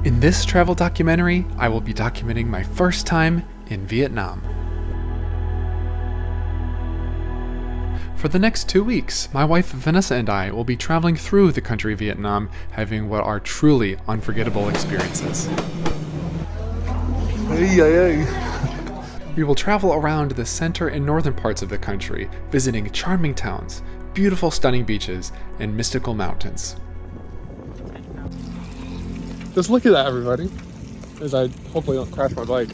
In this travel documentary, I will be documenting my first time in Vietnam. For the next 2 weeks, my wife Vanessa and I will be traveling through the country of Vietnam, having what are truly unforgettable experiences. We will travel around the center and northern parts of the country, visiting charming towns, beautiful stunning beaches, and mystical mountains. Just look at that, everybody, as I hopefully don't crash my bike.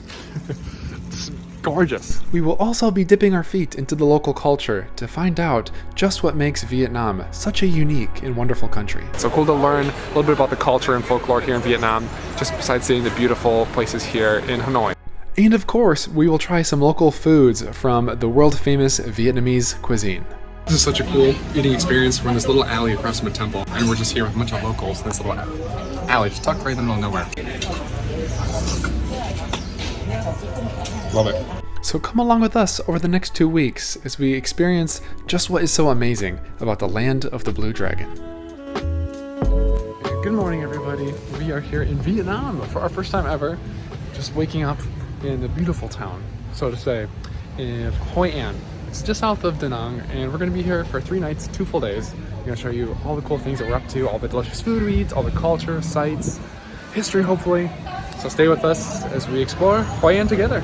It's gorgeous. We will also be dipping our feet into the local culture to find out just what makes Vietnam such a unique and wonderful country. It's so cool to learn a little bit about the culture and folklore here in Vietnam, just besides seeing the beautiful places here in Hanoi. And of course, we will try some local foods from the world-famous Vietnamese cuisine. This is such a cool eating experience. We're in this little alley across from a temple, and we're just here with a bunch of locals in this little alley, just tucked right in the middle of nowhere. Love it. So come along with us over the next 2 weeks as we experience just what is so amazing about the land of the Blue Dragon. Good morning, everybody. We are here in Vietnam for our first time ever, just waking up in the beautiful town, so to say, in Hoi An. It's just south of Da Nang, and we're going to be here for 3 nights, 2 full days. I'm going to show you all the cool things that we're up to, all the delicious food we eat, all the culture, sights, history hopefully. So stay with us as we explore Hoi An together.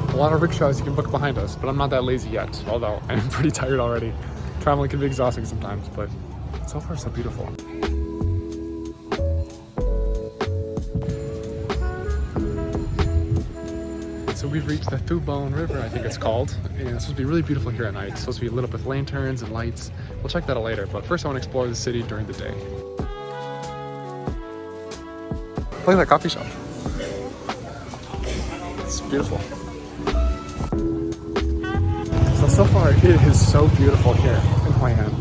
A lot of rickshaws you can book behind us, but I'm not that lazy yet, although I'm pretty tired already. Traveling can be exhausting sometimes, but so far so beautiful. So we've reached the Thu Bon River, I think it's called, and it's supposed to be really beautiful here at night. It's supposed to be lit up with lanterns and lights. We'll check that out later, but first I want to explore the city during the day. Look at that coffee shop. It's beautiful. So far it is so beautiful here in Hoi An.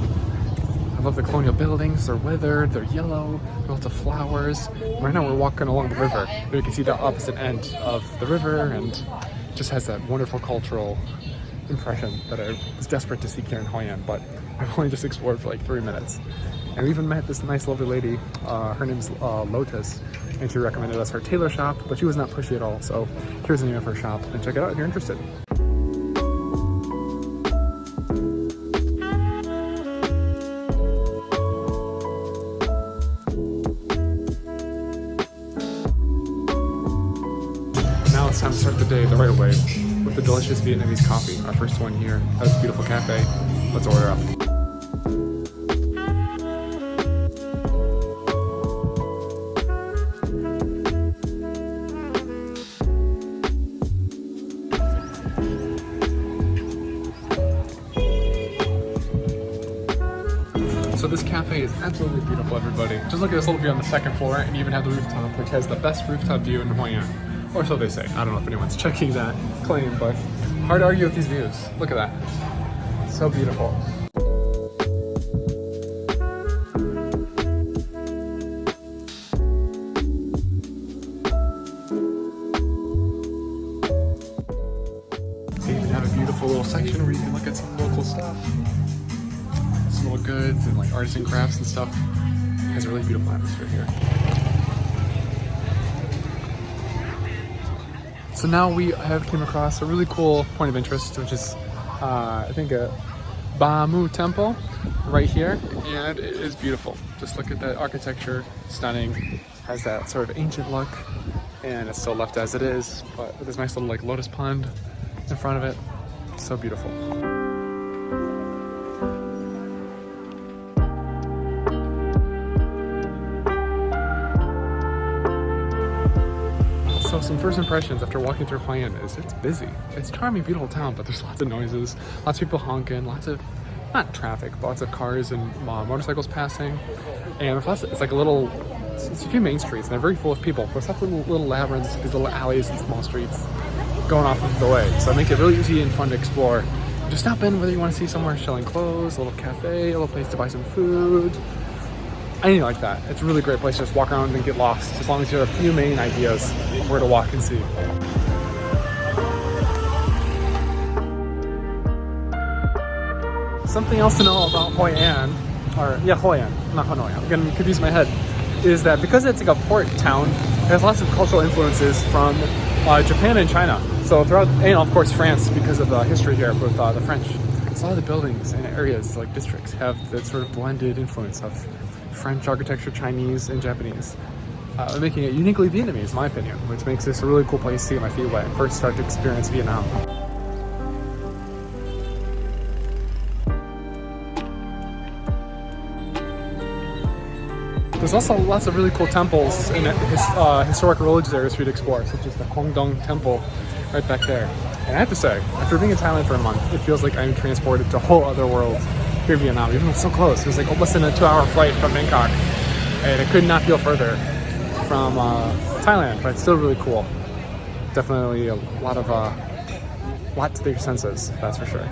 I love the colonial buildings. They're weathered, they're yellow, lots of flowers. Right now we're walking along the river. We can see the opposite end of the river, and it just has that wonderful cultural impression that I was desperate to seek here in Hoi An, but I've only just explored for like 3 minutes. And we even met this nice lovely lady, her name's Lotus, and she recommended us her tailor shop, but she was not pushy at all, so here's the name of her shop, and check it out if you're interested. Now it's time to start the day the right way with the delicious Vietnamese coffee. Our first one here at this beautiful cafe. Let's order up. So this cafe is absolutely beautiful, everybody. Just look at this little view on the second floor, and you even have the rooftop, which has the best rooftop view in Hoi An. Or so they say. I don't know if anyone's checking that claim, but hard to argue with these views. Look at that. So beautiful. They even have a beautiful little section where you can look at some local stuff. Some little goods and like artisan crafts and stuff. It has a really beautiful atmosphere here. So now we have came across a really cool point of interest, which is, I think a Ba Mu temple right here, and it is beautiful. Just look at that architecture, stunning. Has that sort of ancient look, and it's still left as it is, but with this nice little like lotus pond in front of it. It's so beautiful. So some first impressions after walking through Hoi An is it's busy. It's a charming, beautiful town, but there's lots of noises, lots of people honking, lots of, not traffic, but lots of cars and motorcycles passing. And plus, it's like a little, it's a few main streets, and they're very full of people. There's lots of little labyrinths, these little alleys and small streets going off of the way. So it makes it really easy and fun to explore. Just stop in whether you want to see somewhere selling clothes, a little cafe, a little place to buy some food, anything like that. It's a really great place to just walk around and get lost, as long as you have a few main ideas of where to walk and see. Something else to know about Hoi An, or yeah, Hoi An, not Hanoi, I'm getting confused in my head, is that because it's like a port town, it has lots of cultural influences from Japan and China. So throughout, and of course France, because of the history here with the French. So a lot of the buildings and areas, like districts, have that sort of blended influence of French architecture, Chinese, and Japanese, making it uniquely Vietnamese, in my opinion, which makes this a really cool place to get my feet wet and first start to experience Vietnam. There's also lots of really cool temples and historic religious areas for you to explore, such as the Quang Dong Temple right back there. And I have to say, after being in Thailand for a month, it feels like I'm transported to a whole other world here in Vietnam, even though it's so close. It was like less than a 2-hour flight from Bangkok, and it could not feel further from Thailand, but it's still really cool. Definitely a lot to take your senses, that's for sure.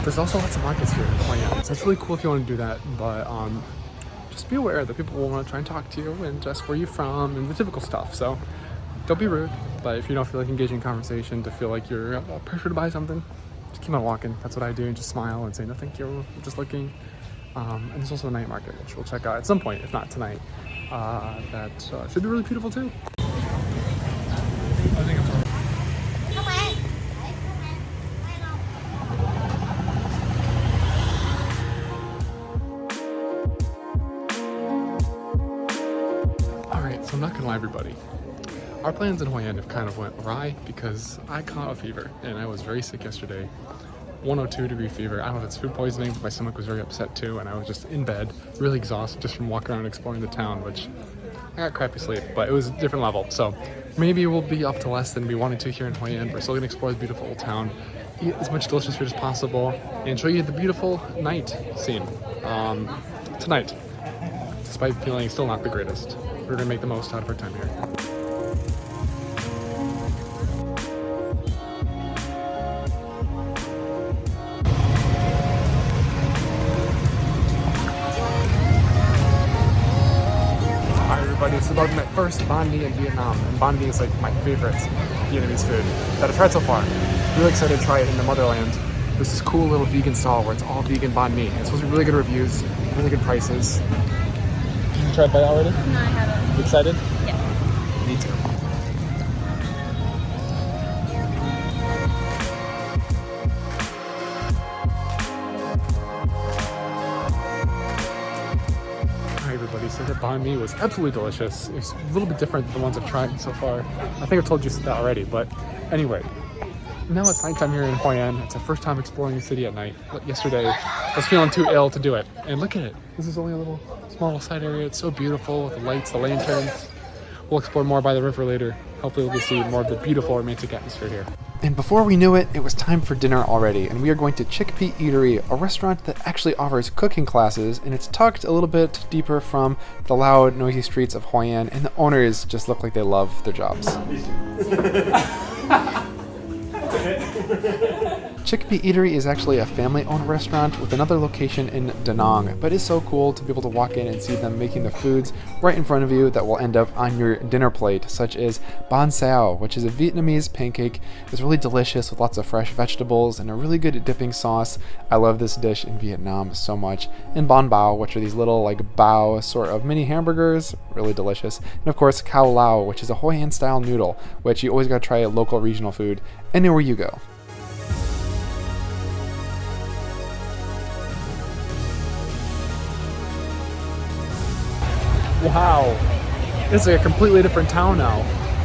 There's also lots of markets here in Hoi An, so it's really cool if you want to do that, but just be aware that people will want to try and talk to you and just where you're from and the typical stuff. So don't be rude, but if you don't feel like engaging in conversation, to feel like you're pressured to buy something, just keep on walking. That's what I do, and just smile and say no thank you, I'm just looking. And there's also a night market, which we'll check out at some point, if not tonight. That should be really beautiful too. I think I'm So I'm not gonna lie, everybody. Our plans in Hoi An have kind of went awry because I caught a fever and I was very sick yesterday. 102-degree fever. I don't know if it's food poisoning, but my stomach was very upset too, and I was just in bed, really exhausted just from walking around and exploring the town, which I got crappy sleep, but it was a different level. So maybe we'll be up to less than we wanted to here in Hoi An. We're still gonna explore the beautiful old town, eat as much delicious food as possible, and show you the beautiful night scene tonight, despite feeling still not the greatest. We're gonna make the most out of our time here. Alright everybody, it's about my first banh mi in Vietnam, and banh mi is like my favorite Vietnamese food that I've tried so far. Really excited to try it in the motherland. There's this cool little vegan stall where it's all vegan banh mi. It's supposed to be really good reviews, really good prices. You tried that already? No, I haven't. You excited? Yeah. Me too. Hi everybody, so the banh mi was absolutely delicious. It's a little bit different than the ones I've tried so far. I think I've told you that already, but anyway. Now it's nighttime here in Hoi An. It's our first time exploring the city at night. Yesterday, I was feeling too ill to do it. And look at it. This is only a little small side area. It's so beautiful with the lights, the lanterns. We'll explore more by the river later. Hopefully we'll get to see more of the beautiful romantic atmosphere here. And before we knew it, it was time for dinner already. And we are going to Chickpea Eatery, a restaurant that actually offers cooking classes. And it's tucked a little bit deeper from the loud, noisy streets of Hoi An. And the owners just look like they love their jobs. Chickpea Eatery is actually a family-owned restaurant with another location in Da Nang, but it's so cool to be able to walk in and see them making the foods right in front of you that will end up on your dinner plate, such as bánh xèo, which is a Vietnamese pancake. It's really delicious with lots of fresh vegetables and a really good dipping sauce. I love this dish in Vietnam so much. And bánh bao, which are these little like bao sort of mini hamburgers, really delicious. And of course, khao lao, which is a Hoi An style noodle, which you always gotta try a local regional food anywhere you go. Wow, it's like a completely different town now.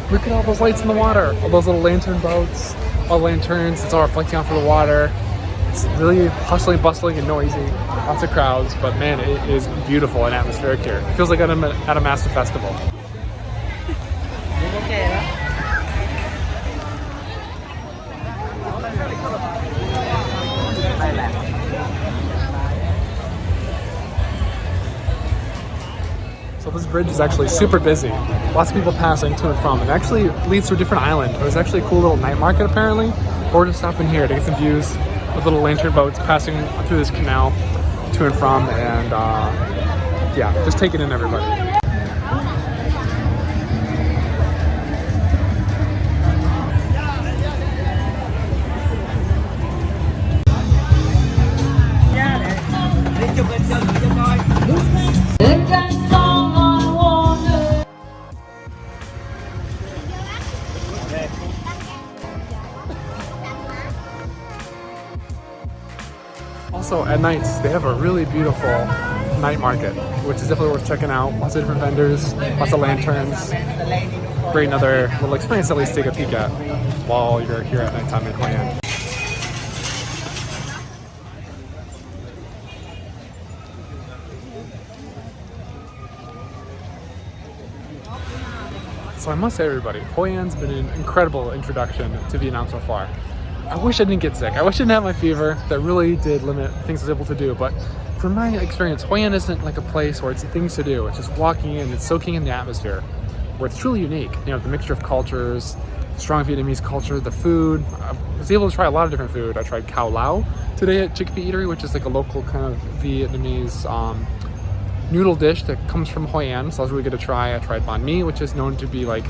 Look at all those lights in the water, all those little lantern boats, all the lanterns, it's all reflecting off of the water. It's really hustling, bustling, and noisy. Lots of crowds, but man, it is beautiful and atmospheric here. It feels like I'm at a massive festival. So this bridge is actually super busy. Lots of people passing to and from. It actually leads to a different island. There's actually a cool little night market apparently. Or just stop in here to get some views of little lantern boats passing through this canal. to and from, and yeah, just take it in, everybody. Also, at nights, they have a really beautiful night market, which is definitely worth checking out. Lots of different vendors, lots of lanterns. Great, another little experience at least to take a peek at while you're here at nighttime in Hoi An. So I must say, everybody, Hoi An's been an incredible introduction to Vietnam so far. I wish I didn't get sick. I wish I didn't have my fever. That really did limit things I was able to do. But from my experience, Hoi An isn't like a place where it's things to do. It's just walking in, it's soaking in the atmosphere, where it's truly unique. You know, the mixture of cultures, strong Vietnamese culture, the food. I was able to try a lot of different food. I tried Khao Lao today at Chickpea Eatery, which is like a local kind of Vietnamese noodle dish that comes from Hoi An. So that was really good to try. I tried banh mi, which is known to be like,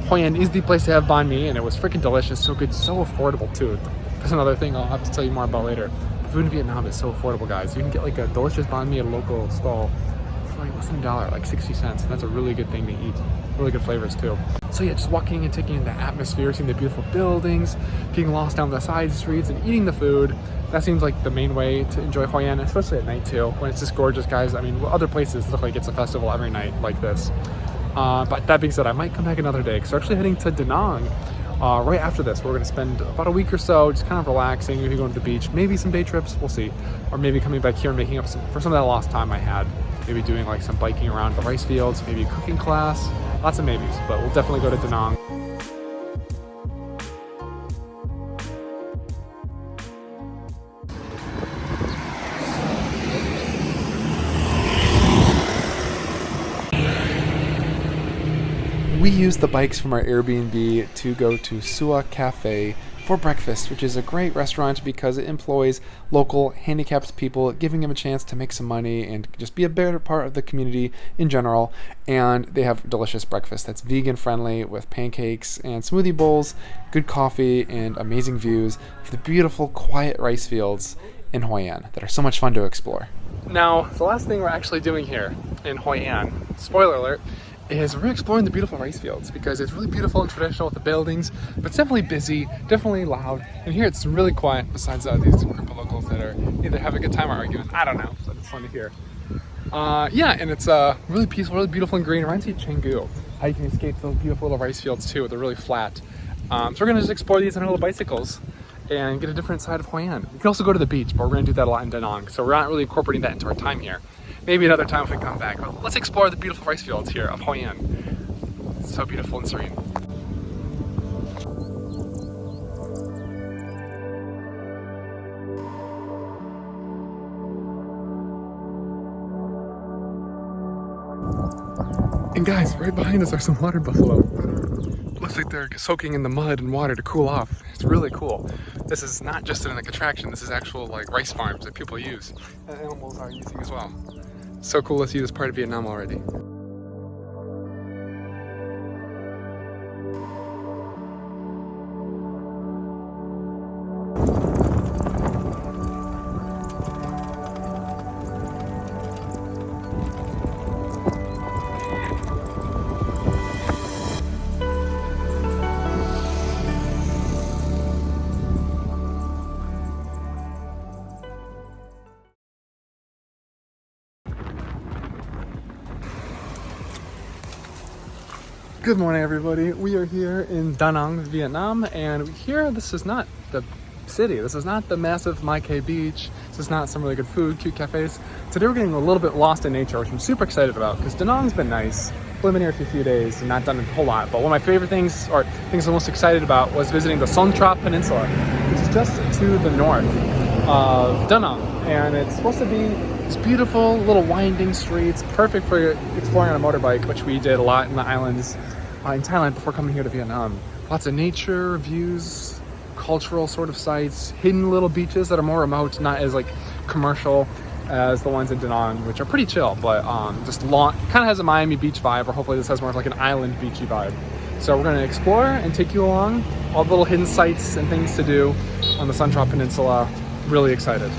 Hoi An is the place to have banh mi, and it was freaking delicious, so good, so affordable too. That's another thing I'll have to tell you more about later. Food in Vietnam is so affordable, guys. You can get like a delicious banh mi at a local stall for like less than $1, like 60 cents. And that's a really good thing to eat. Really good flavors too. So yeah, just walking and taking in the atmosphere, seeing the beautiful buildings, getting lost down the side streets and eating the food. That seems like the main way to enjoy Hoi An, especially at night too, when it's just gorgeous, guys. I mean, other places look like it's a festival every night like this. But that being said, I might come back another day because we're actually heading to Da Nang right after this. We're going to spend about a week or so just kind of relaxing, maybe going to the beach, maybe some day trips, we'll see. Or maybe coming back here and making up for some of that lost time I had. Maybe doing like some biking around the rice fields, maybe a cooking class. Lots of maybes, but we'll definitely go to Da Nang. We used the bikes from our Airbnb to go to Sua Cafe for breakfast, which is a great restaurant because it employs local handicapped people, giving them a chance to make some money and just be a better part of the community in general. And they have delicious breakfast that's vegan friendly with pancakes and smoothie bowls, good coffee, and amazing views of the beautiful, quiet rice fields in Hoi An that are so much fun to explore. Now, the last thing we're actually doing here in Hoi An, spoiler alert, is we're exploring the beautiful rice fields because it's really beautiful and traditional with the buildings, but it's definitely busy, definitely loud. And here it's really quiet besides these group of locals that are either having a good time or arguing. I don't know, so it's fun to hear. Yeah, and it's really peaceful, really beautiful and green. It reminds me of Canggu, how you can escape those beautiful little rice fields too. They're really flat. So we're gonna just explore these on our little bicycles and get a different side of Hoi An. We can also go to the beach, but we're gonna do that a lot in Da Nang, so we're not really incorporating that into our time here. Maybe another time if we come back, but let's explore the beautiful rice fields here of Hoi An. It's so beautiful and serene. And guys, right behind us are some water buffalo. Looks like they're soaking in the mud and water to cool off. It's really cool. This is not just an attraction, this is actual like rice farms that people use and animals are using as well. So cool to see this part of Vietnam already. Good morning, everybody. We are here in Da Nang, Vietnam, and here this is not the city. This is not the massive Mai Khe beach. This is not some really good food, cute cafes. Today we're getting a little bit lost in nature, which I'm super excited about because Da Nang's been nice. We've been here for a few days and not done a whole lot, but one of my favorite things, or things I'm most excited about, was visiting the Son Tra Peninsula, which is just to the north of Da Nang, and it's supposed to be these beautiful little winding streets, perfect for exploring on a motorbike, which we did a lot in the islands in Thailand before coming here to Vietnam. Lots of nature, views, cultural sort of sites, hidden little beaches that are more remote, not as like commercial as the ones in Da Nang, which are pretty chill, but just long, kind of has a Miami Beach vibe, or hopefully this has more of like an island beachy vibe. So we're gonna explore and take you along all the little hidden sites and things to do on the Son Tra Peninsula. Really excited.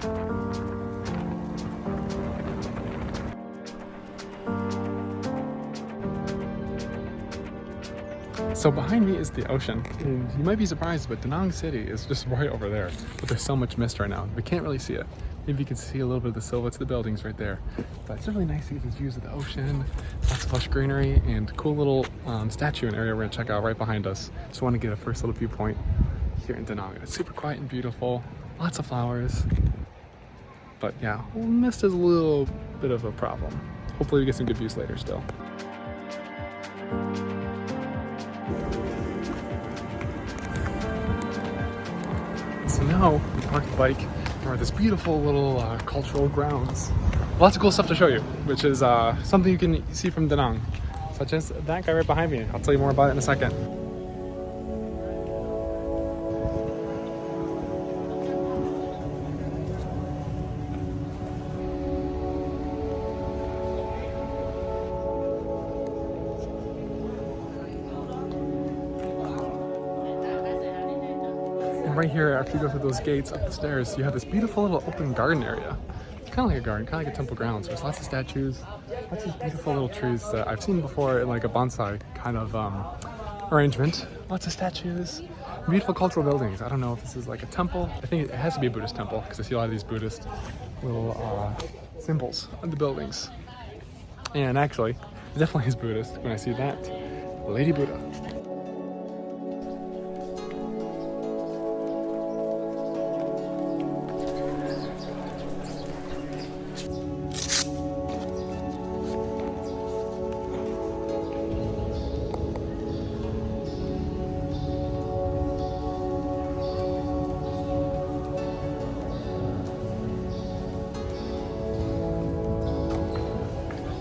So behind me is the ocean, and you might be surprised, but Da Nang City is just right over there. But there's so much mist right now, we can't really see it. Maybe you can see a little bit of the silhouettes of the buildings right there. But it's really nice to get these views of the ocean, lots of lush greenery, and cool little statue and area we're gonna check out right behind us. Just want to get a first little viewpoint here in Da Nang. It's super quiet and beautiful, lots of flowers. But yeah, mist is a little bit of a problem. Hopefully we get some good views later still. So now we parked the bike. We're at this beautiful little cultural grounds. Lots of cool stuff to show you, which is something you can see from Da Nang, such as that guy right behind me. I'll tell you more about it in a second. And right here, after you go through those gates up the stairs, you have this beautiful little open garden area. It's kind of like a garden, kind of like a temple grounds. There's lots of statues, lots of beautiful little trees that I've seen before in like a bonsai kind of arrangement. Lots of statues, beautiful cultural buildings. I don't know if this is like a temple. I think it has to be a Buddhist temple because I see a lot of these Buddhist little symbols on the buildings. And actually, it definitely is Buddhist when I see that Lady Buddha.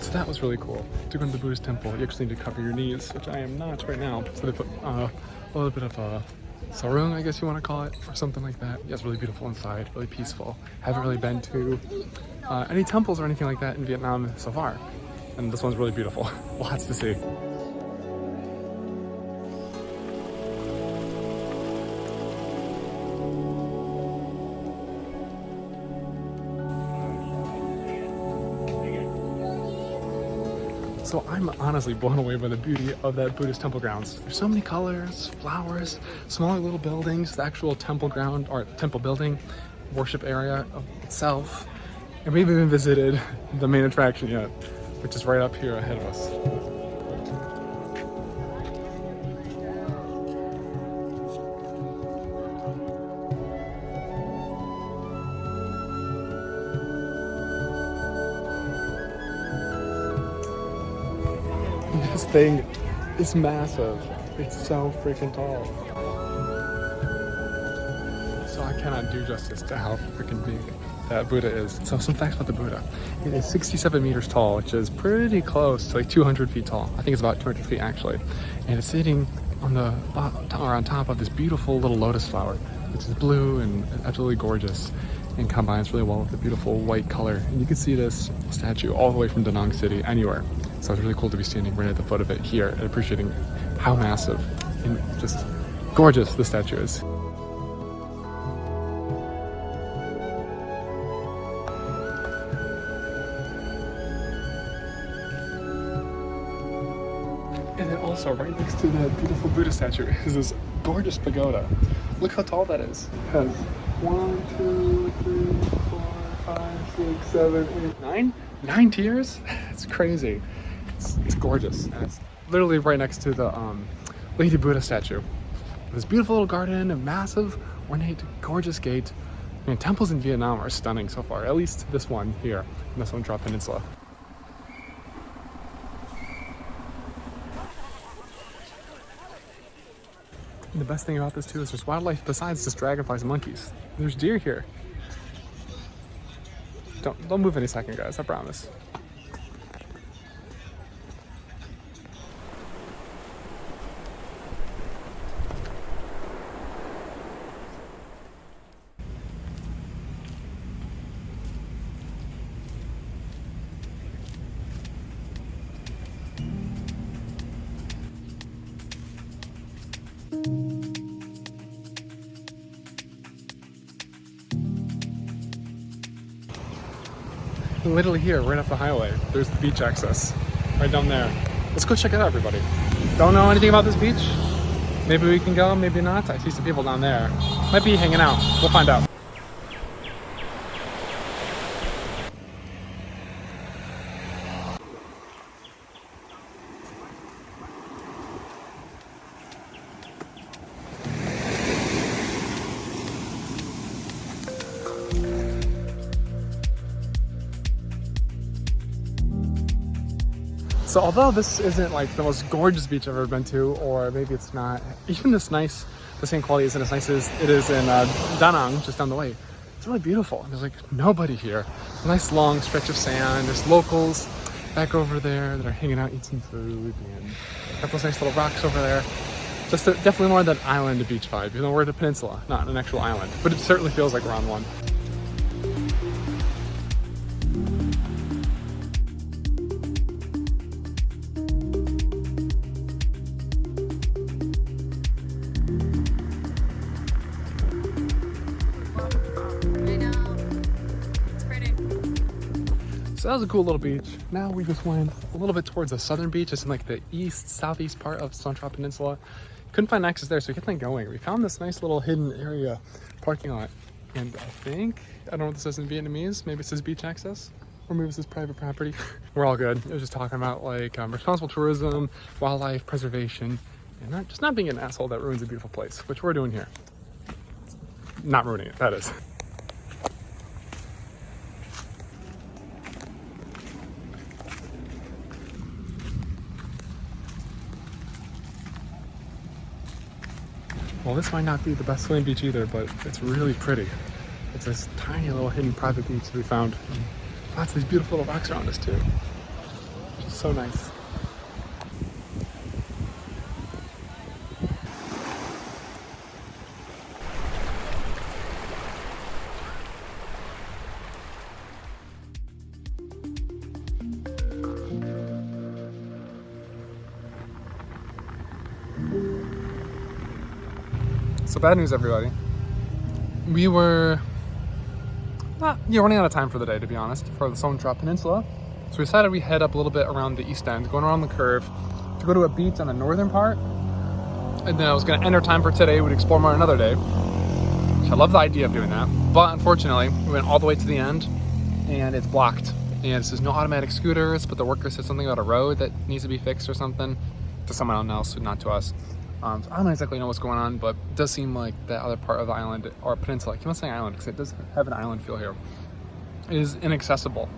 So that was really cool. To go to the Buddhist temple, you actually need to cover your knees, which I am not right now. So they put a little bit of a sarung, I guess you want to call it, or something like that. Yeah, it's really beautiful inside, really peaceful. Haven't really been to any temples or anything like that in Vietnam so far. And this one's really beautiful. Lots to see. So I'm honestly blown away by the beauty of that Buddhist temple grounds. There's so many colors, flowers, smaller little buildings, the actual temple ground or temple building, worship area of itself. And we haven't even visited the main attraction yet, which is right up here ahead of us. This thing is massive. It's so freaking tall. So I cannot do justice to how freaking big that Buddha is. So some facts about the Buddha. It is 67 meters tall, which is pretty close to like 200 feet tall. I think it's about 200 feet actually. And it's sitting on the bottom, or on top of this beautiful little lotus flower, which is blue and absolutely gorgeous and combines really well with the beautiful white color. And you can see this statue all the way from Da Nang City anywhere. So it's really cool to be standing right at the foot of it here and appreciating how massive and just gorgeous the statue is. And then also right next to the beautiful Buddha statue is this gorgeous pagoda. Look how tall that is. It has 1, 2, 3, 4, 5, 6, 7, 8, 9? 9 tiers? It's crazy. It's gorgeous. And it's literally right next to the Lady Buddha statue. This beautiful little garden, a massive, ornate, gorgeous gate. I mean, temples in Vietnam are stunning so far, at least this one here in the Son Tra Peninsula. And the best thing about this too is there's wildlife besides just dragonflies and monkeys. There's deer here. Don't move any second, guys, I promise. Literally here, right off the highway, there's the beach access. Right down there. Let's go check it out, everybody. Don't know anything about this beach? Maybe we can go, maybe not. I see some people down there. Might be hanging out. We'll find out. So although this isn't like the most gorgeous beach I've ever been to, or maybe it's not even this nice, the same quality isn't as nice as it is in Da Nang, just down the way. It's really beautiful. And there's like nobody here. A nice long stretch of sand. There's locals back over there that are hanging out, eating some food, and got those nice little rocks over there. Just definitely more than island beach vibe, even though we're at a peninsula, not an actual island. But it certainly feels like we're on one. So that was a cool little beach. Now we just went a little bit towards the southern beach. It's in like the southeast part of Son Tra Peninsula. Couldn't find access there, so we kept on going. We found this nice little hidden area parking lot. And I don't know what this says in Vietnamese. Maybe it says beach access, or maybe it says private property. We're all good. It was just talking about like responsible tourism, wildlife preservation, and just not being an asshole that ruins a beautiful place, which we're doing here. Not ruining it, that is. Well, this might not be the best swimming beach either, but it's really pretty. It's this tiny little hidden private beach that we found. Lots of these beautiful little rocks around us too. Just so nice. So bad news, everybody. We were running out of time for the day, to be honest, for the Son Tra Peninsula. So we decided we'd head up a little bit around the east end, going around the curve, to go to a beach on the northern part. And then I was going to end our time for today. We'd explore more another day. Which I love the idea of doing that. But unfortunately, we went all the way to the end, and it's blocked. And it says no automatic scooters, but the worker said something about a road that needs to be fixed or something to someone else, not to us. So I don't exactly know what's going on, but it does seem like the other part of the island, or peninsula, I keep on saying island because it does have an island feel here, is inaccessible.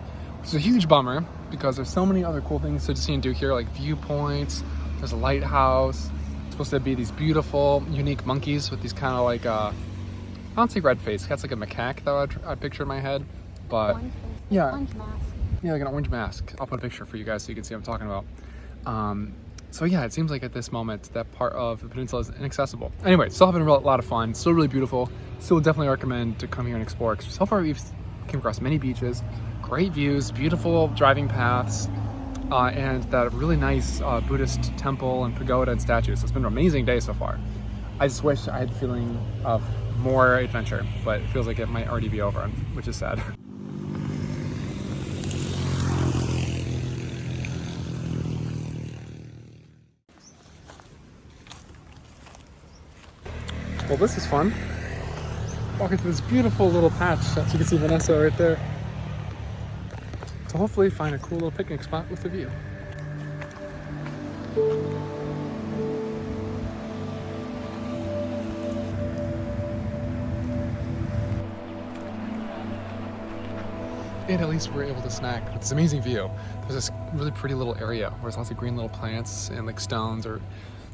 It's a huge bummer because there's so many other cool things to see and do here, like viewpoints, there's a lighthouse, it's supposed to be these beautiful, unique monkeys with these kind of like, I don't say red face, that's like a macaque that I picture in my head, but yeah. Orange mask. Yeah, like an orange mask. I'll put a picture for you guys so you can see what I'm talking about. So yeah, it seems like at this moment that part of the peninsula is inaccessible. Anyway, still having a lot of fun, still really beautiful. Still definitely recommend to come here and explore. So far we've came across many beaches, great views, beautiful driving paths, and that really nice Buddhist temple and pagoda and statues. So it's been an amazing day so far. I just wish I had the feeling of more adventure, but it feels like it might already be over, which is sad. Well, this is fun. Walking through this beautiful little patch. So you can see Vanessa right there. So hopefully find a cool little picnic spot with a view. And at least we're able to snack with this amazing view. There's this really pretty little area where there's lots of green little plants and like stones, or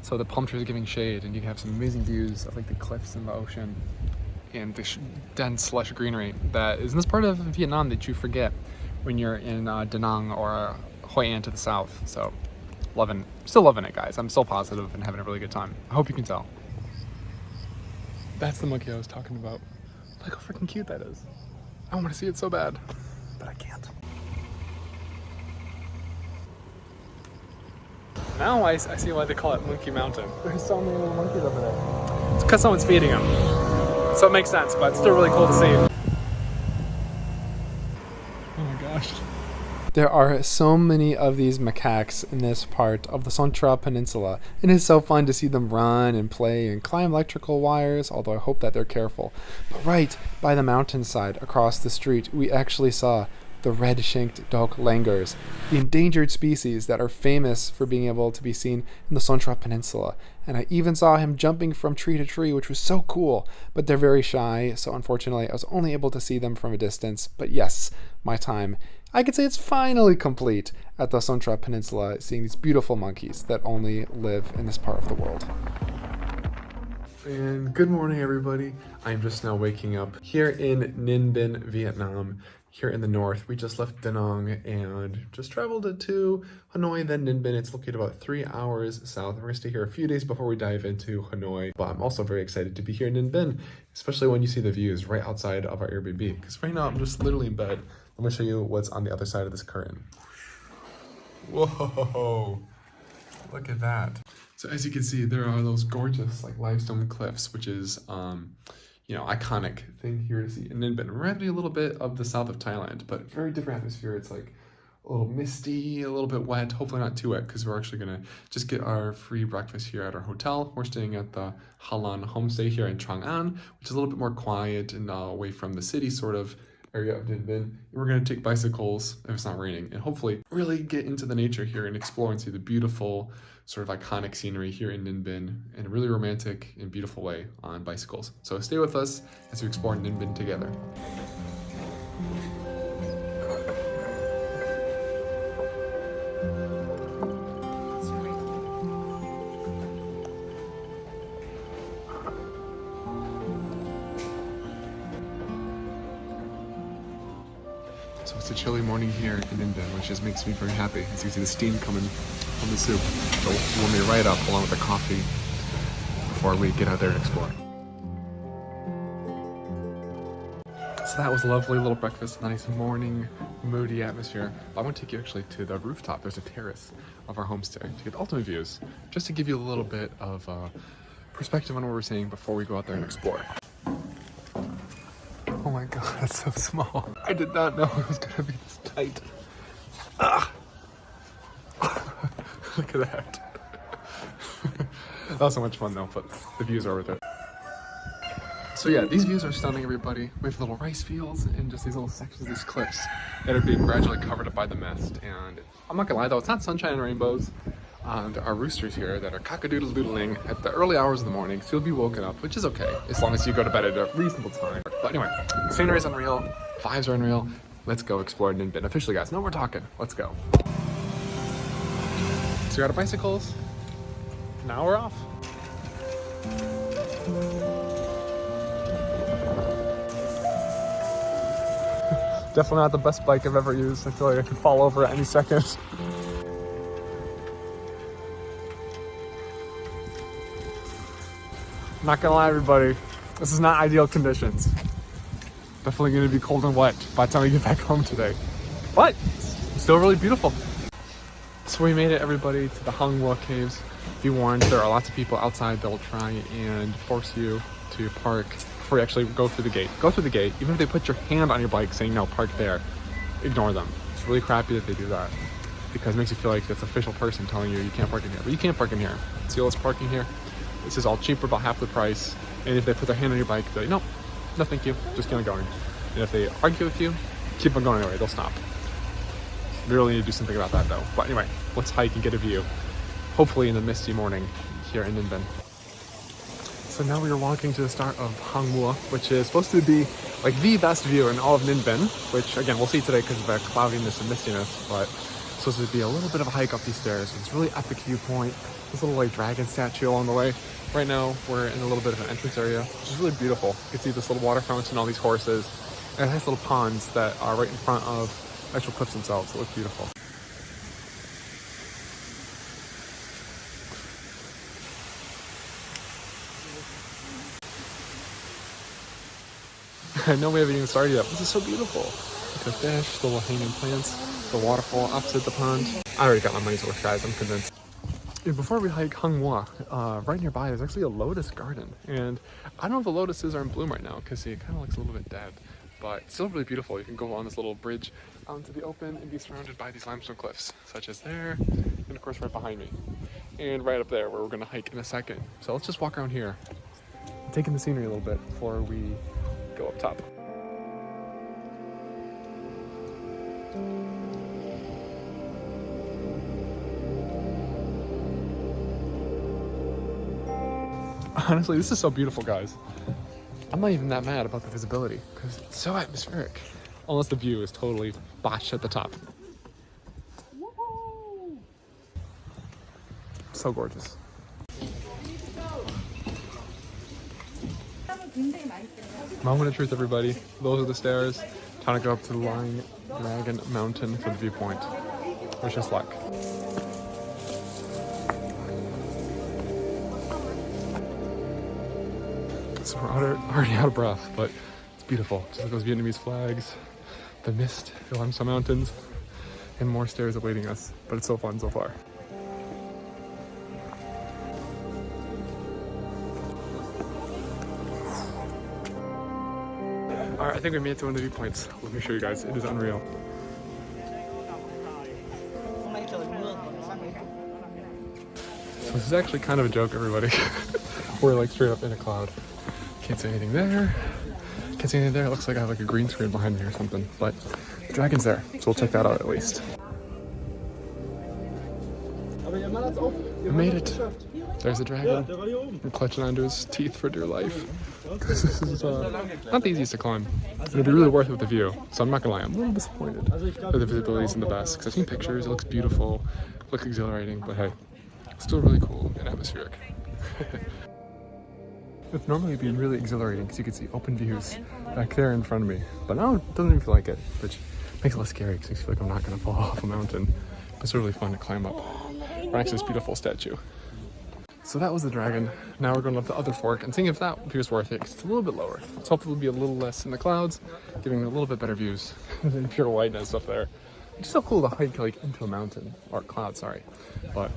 so the palm trees are giving shade, and you can have some amazing views of like the cliffs and the ocean and the dense lush greenery that is in this part of Vietnam that you forget when you're in Da Nang or Hoi An to the south. So still loving it, guys. I'm still positive and having a really good time. I hope you can tell. That's the monkey I was talking about. Look how freaking cute that is. I want to see it so bad, but I can't. Now I see why they call it Monkey Mountain. There's so many little monkeys over there. It's because someone's feeding them. So it makes sense, but it's still really cool to see. Oh my gosh. There are so many of these macaques in this part of the Son Tra Peninsula, and it's so fun to see them run and play and climb electrical wires, although I hope that they're careful. But right by the mountainside across the street, we actually saw the red-shanked dock langurs, the endangered species that are famous for being able to be seen in the Son Tra Peninsula. And I even saw him jumping from tree to tree, which was so cool, but they're very shy, so unfortunately I was only able to see them from a distance. But yes, my time, I could say it's finally complete at the Son Tra Peninsula, seeing these beautiful monkeys that only live in this part of the world. And good morning, everybody. I'm just now waking up here in Ninh Binh, Vietnam. Here in the north, we just left Da Nang and just traveled to Hanoi, then Ninh Binh. It's located about 3 hours south. We're gonna stay here a few days before we dive into Hanoi. But I'm also very excited to be here in Ninh Binh, especially when you see the views right outside of our Airbnb. Because right now I'm just literally in bed. Let me show you what's on the other side of this curtain. Whoa, look at that. So as you can see, there are those gorgeous like limestone cliffs, which is iconic thing here to see in Ninh Binh. Reminds me a little bit of the south of Thailand, but very different atmosphere. It's like a little misty, a little bit wet, hopefully not too wet, because we're actually gonna just get our free breakfast here at our hotel. We're staying at the Hoi An homestay here in Hoi An, which is a little bit more quiet and away from the city sort of area of Ninh Binh. We're gonna take bicycles if it's not raining and hopefully really get into the nature here and explore and see the beautiful sort of iconic scenery here in Ninh Binh in a really romantic and beautiful way on bicycles. So stay with us as we explore Ninh Binh together. So it's a chilly morning here in Ninh Binh, which just makes me very happy. As you can see the steam coming from the soup. It'll warm me right up along with the coffee before we get out there and explore. So that was a lovely little breakfast, nice morning, moody atmosphere. But I want to take you actually to the rooftop. There's a terrace of our homestay to get the ultimate views, just to give you a little bit of perspective on what we're seeing before we go out there and explore. Oh my god, that's so small. I did not know it was gonna be this tight. Ah. Look at that. That was so much fun though, but the views are worth it. So yeah, these views are stunning, everybody. We have little rice fields and just these little sections of these cliffs that are being gradually covered up by the mist. And I'm not gonna lie though, it's not sunshine and rainbows. There are roosters here that are cock-a-doodle-doodling at the early hours of the morning, so you'll be woken up, which is okay, as long as you go to bed at a reasonable time. But anyway, scenery is unreal, vibes are unreal. Let's go explore Ninh Binh. Officially, guys, no, we're talking. Let's go. So you're out of bicycles. Now we're off. Definitely not the best bike I've ever used. I feel like I could fall over at any second. Not gonna lie, everybody, this is not ideal conditions. Definitely gonna be cold and wet by the time we get back home today. But still really beautiful. So we made it, everybody, to the Hang Mua caves. Be warned, there are lots of people outside that will try and force you to park before you actually go through the gate. Go through the gate, even if they put your hand on your bike saying no, park there, ignore them. It's really crappy that they do that, because it makes you feel like this official person telling you can't park in here. But you can't park in here. See all this parking here? This is all cheaper, about half the price. And if they put their hand on your bike, they're like, no, no thank you, just keep on going. And if they argue with you, keep on going anyway, they'll stop. We really need to do something about that though. But anyway, let's hike and get a view. Hopefully in the misty morning here in Ninh Binh. So now we are walking to the start of Hang Mua, which is supposed to be like the best view in all of Ninh Binh, which again, we'll see today because of the cloudiness and mistiness, but it's supposed to be a little bit of a hike up these stairs. It's a really epic viewpoint. This little like dragon statue along the way. Right now we're in a little bit of an entrance area, which is really beautiful. You can see this little water fountain and all these horses. And it has little ponds that are right in front of actual cliffs themselves. It looks beautiful. I know we haven't even started yet. This is so beautiful. The fish, the little hanging plants, the waterfall opposite the pond. I already got my money's worth, guys. I'm convinced. And before we hike Hang Mua, right nearby there's actually a lotus garden. And I don't know if the lotuses are in bloom right now because it kind of looks a little bit dead. but it's still really beautiful. You can go on this little bridge out into the open and be surrounded by these limestone cliffs, such as there, and of course right behind me, and right up there where we're gonna hike in a second. So let's just walk around here, take in the scenery a little bit before we go up top. Honestly, this is so beautiful, guys. I'm not even that mad about the visibility because it's so atmospheric. Unless the view is totally botched at the top. So gorgeous. Moment of truth, everybody. Those are the stairs. Time to go up to the Lying Dragon Mountain for the viewpoint. Wish us luck. So we're already out of breath, but it's beautiful. Just like those Vietnamese flags, the mist, the limestone mountains, and more stairs awaiting us. But it's so fun so far. All right, I think we made it to one of the viewpoints. Let me show you guys. It is unreal. So this is actually kind of a joke, everybody. We're like straight up in a cloud. Can't see anything there. Can't see anything there. It looks like I have like a green screen behind me or something. But the dragon's there, so we'll check that out at least. We made it. There's the dragon. We're clutching onto his teeth for dear life. This is not the easiest to climb. It'll be really worth it with the view. So I'm not gonna lie, I'm a little disappointed that the visibility isn't the best. Because I've seen pictures, it looks beautiful, looks exhilarating, but hey, it's still really cool and atmospheric. It's normally been really exhilarating because you can see open views back there in front of me. But now it doesn't even feel like it, which makes it less scary because I feel like I'm not gonna fall off a mountain. But it's really fun to climb up. Right next to this beautiful statue. So that was the dragon. Now we're going up the other fork and seeing if that view is worth it because it's a little bit lower. Let's hope it will be a little less in the clouds, giving a little bit better views than pure whiteness up there. It's still cool to hike like into a mountain, or cloud, sorry. But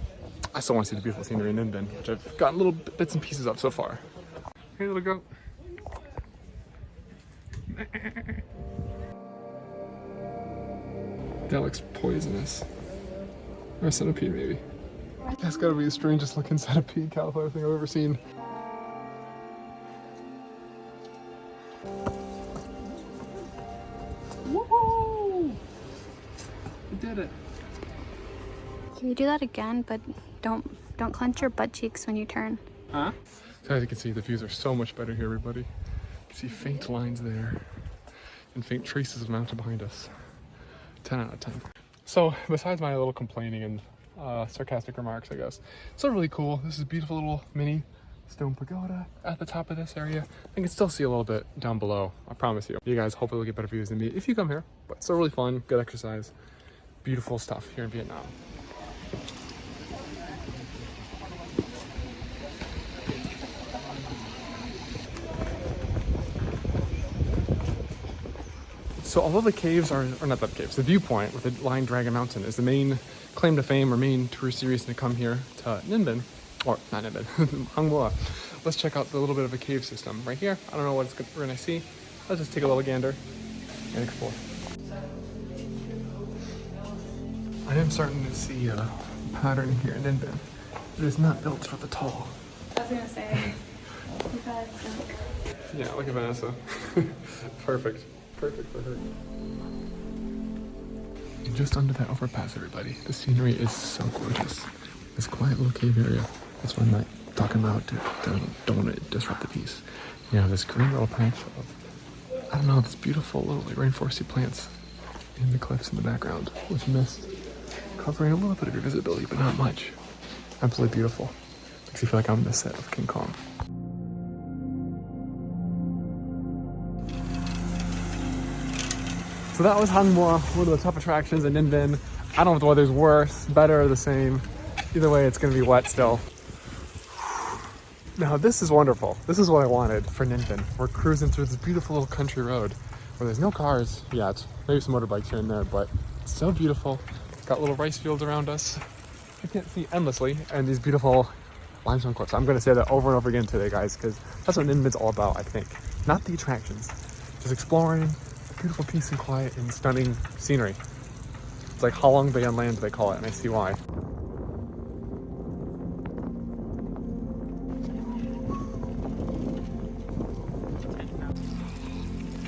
I still want to see the beautiful scenery in Ninh Binh, which I've gotten little bits and pieces of so far. Hey, little goat. That looks poisonous. Or a centipede, maybe. That's gotta be the strangest looking centipede caterpillar thing I've ever seen. Woohoo! We did it. Can you do that again, but don't clench your butt cheeks when you turn. Huh? So as you can see, the views are so much better here, everybody. You can see faint lines there and faint traces of mountain behind us. 10 out of 10. So besides my little complaining and sarcastic remarks, I guess, it's still really cool. This is a beautiful little mini stone pagoda at the top of this area. I can still see a little bit down below, I promise you. You guys hopefully will get better views than me if you come here, but it's still really fun, good exercise, beautiful stuff here in Vietnam. So although the caves are, or not the caves, the viewpoint with the Lying Dragon Mountain is the main claim to fame or main touristy reason to come here to Ninh Binh, or not Ninh Binh, Hang Mua. Let's check out the little bit of a cave system right here. I don't know what we're gonna see. Let's just take a little gander and explore. I am starting to see a pattern here in Ninh Binh. It is not built for the tall. I was gonna say, yeah, look at Vanessa. Perfect. Perfect for her. And just under that overpass, everybody, the scenery is so gorgeous. This quiet little cave area. That's what I'm not talking about. Don't want to disrupt the peace. You know, this green little patch of, I don't know, this beautiful little like, rainforesty plants in the cliffs in the background with mist covering a little bit of your visibility, but not much. Absolutely beautiful. Makes you feel like I'm in the set of King Kong. So that was Hang Mua, one of the top attractions in Ninh Binh. I don't know if the weather's worse, better, or the same. Either way, it's gonna be wet still. Now this is wonderful. This is what I wanted for Ninh Binh. We're cruising through this beautiful little country road where there's no cars yet. Maybe some motorbikes here and there, but it's so beautiful. Got little rice fields around us. You can't see endlessly, and these beautiful limestone cliffs. I'm gonna say that over and over again today, guys, because that's what Ninh Binh's all about, I think. Not the attractions, just exploring, beautiful peace and quiet and stunning scenery. It's like Halong Bay on land, they call it, and I see why.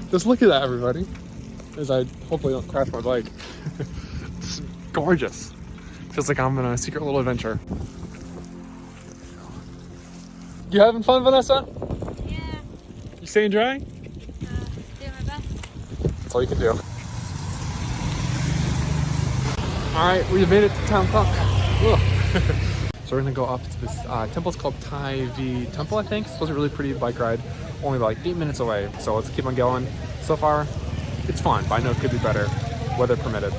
Just look at that, everybody, as I hopefully don't crash my bike. It's gorgeous. Feels like I'm on a secret little adventure. You having fun, Vanessa? Yeah. You staying dry? Doing my best. That's all you can do. Alright, we made it to Town Park. So we're gonna go up to this temple. It's called Thai V Temple, I think. It's supposed to be a really pretty bike ride. Only like 8 minutes away. So let's keep on going. So far, it's fun, but I know it could be better, weather permitted.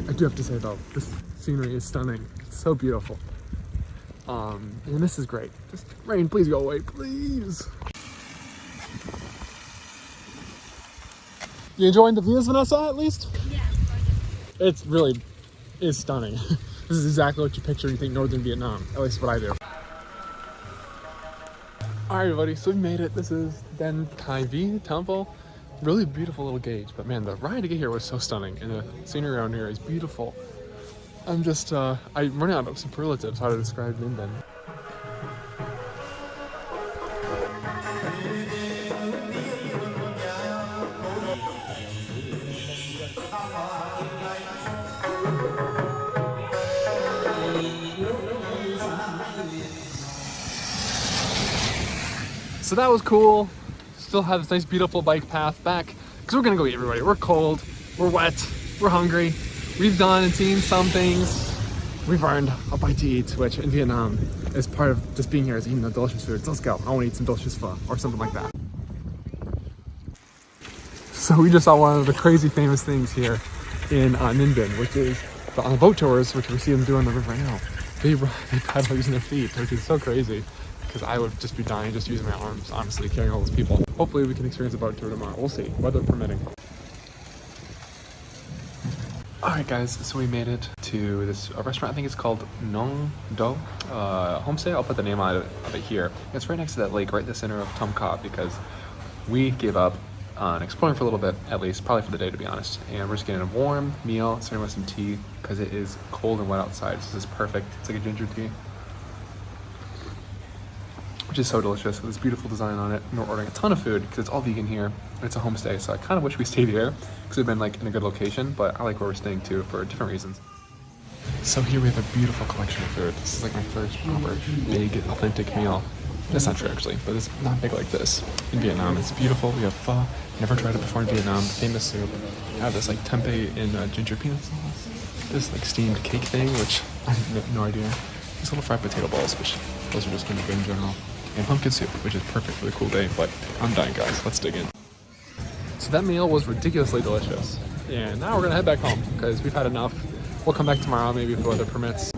I do have to say though, this scenery is stunning. It's so beautiful. And this is great. Just rain, please go away, please. You enjoying the views, Vanessa, at least? Yeah, it's gorgeous. It really is stunning. This is exactly what you picture when you think Northern Vietnam, at least what I do. Alright everybody, so we made it. This is Den Thai V Temple. Really beautiful little gauge, but man, the ride to get here was so stunning, and the scenery around here is beautiful. I'm just, I'm running out of superlatives how to describe Ninh Binh. So that was cool. Still have this nice beautiful bike path back because we're gonna go eat, everybody. We're cold, we're wet, we're hungry. We've done and seen some things. We've earned a bite to eat, which in Vietnam is part of just being here, is eating the delicious food. So let's go. I want to eat some delicious pho or something like that. So we just saw one of the crazy famous things here in Ninh Binh, which is on the boat tours, which we see them doing on the river right now. They paddle using their feet, which is so crazy. Because I would just be dying just using my arms, honestly, carrying all those people. Hopefully we can experience a boat tour tomorrow. We'll see, weather permitting. Alright guys, so we made it to this restaurant. I think it's called Nong Do Homestay. I'll put the name of it here. It's right next to that lake, right in the center of Tom Kha, because we gave up on exploring for a little bit, at least, probably for the day to be honest. And we're just getting a warm meal, starting with some tea, because it is cold and wet outside. So this is perfect. It's like a ginger tea, which is so delicious with this beautiful design on it. And we're ordering a ton of food because it's all vegan here. And it's a homestay, so I kind of wish we stayed here because we've been like in a good location, but I like where we're staying too for different reasons. So here we have a beautiful collection of food. This is like my first proper big authentic meal. That's not true actually, but it's not big like this in Vietnam. It's beautiful. We have pho. Never tried it before in Vietnam. Famous soup. We have this like tempeh in ginger peanut sauce. This like steamed cake thing, which I have no idea. These little fried potato balls, which those are just gonna be good in general. And pumpkin soup, which is perfect for the cool day, but I'm dying guys, let's dig in. So that meal was ridiculously delicious. And now we're gonna head back home because we've had enough. We'll come back tomorrow, maybe if the weather permits.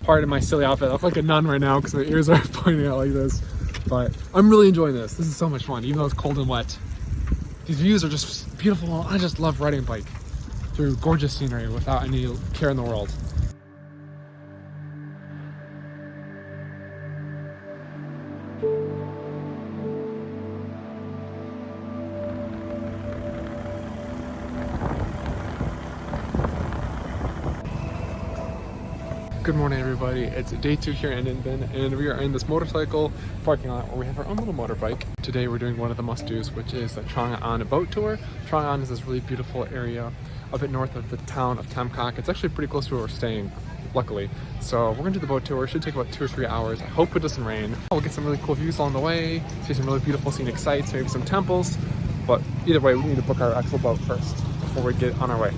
Pardon my silly outfit, I look like a nun right now because my ears are pointing out like this. But I'm really enjoying this. This is so much fun, even though it's cold and wet. These views are just beautiful. I just love riding a bike through gorgeous scenery without any care in the world. Good morning everybody, it's day 2 here in Ninh Binh and we are in this motorcycle parking lot where we have our own little motorbike. Today we're doing one of the must-dos, which is the Trang An boat tour. Trang An is this really beautiful area a bit north of the town of Tam Kak. It's actually pretty close to where we're staying, luckily. So we're gonna do the boat tour. It should take about 2 or 3 hours. I hope it doesn't rain. We'll get some really cool views along the way, see some really beautiful scenic sights, maybe some temples. But either way, we need to book our actual boat first before we get on our way.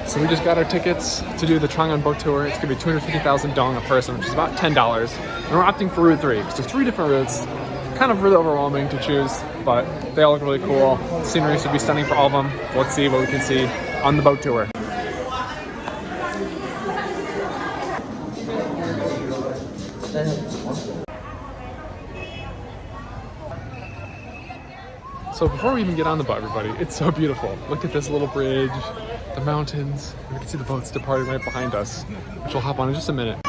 So we just got our tickets to do the Trang An boat tour. It's gonna be 250,000 dong a person, which is about $10. And we're opting for Route 3, because there's 3 different routes. Kind of really overwhelming to choose, but they all look really cool. The scenery should be stunning for all of them. Let's see what we can see on the boat tour. So before we even get on the boat, everybody, it's so beautiful. Look at this little bridge, the mountains. We can see the boats departing right behind us, which we'll hop on in just a minute.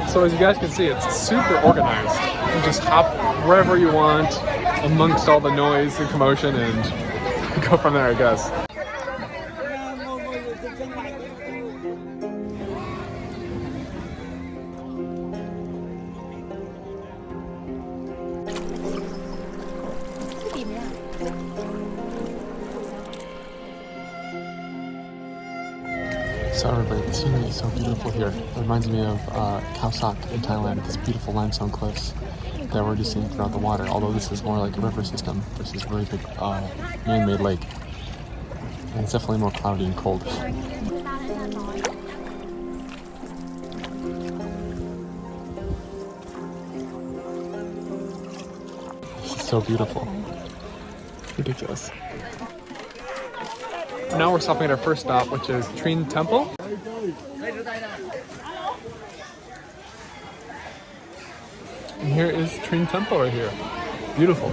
So as you guys can see, it's super organized. You can just hop wherever you want amongst all the noise and commotion and go from there, I guess. So everybody, the scenery is so beautiful here. It reminds me of Khao Sak in Thailand, these beautiful limestone cliffs that we're just seeing throughout the water, although this is more like a river system versus a really big man-made lake. And it's definitely more cloudy and cold. This is so beautiful. Ridiculous. Now we're stopping at our first stop, which is Trinh Temple. And here is Trinh Temple right here. Beautiful.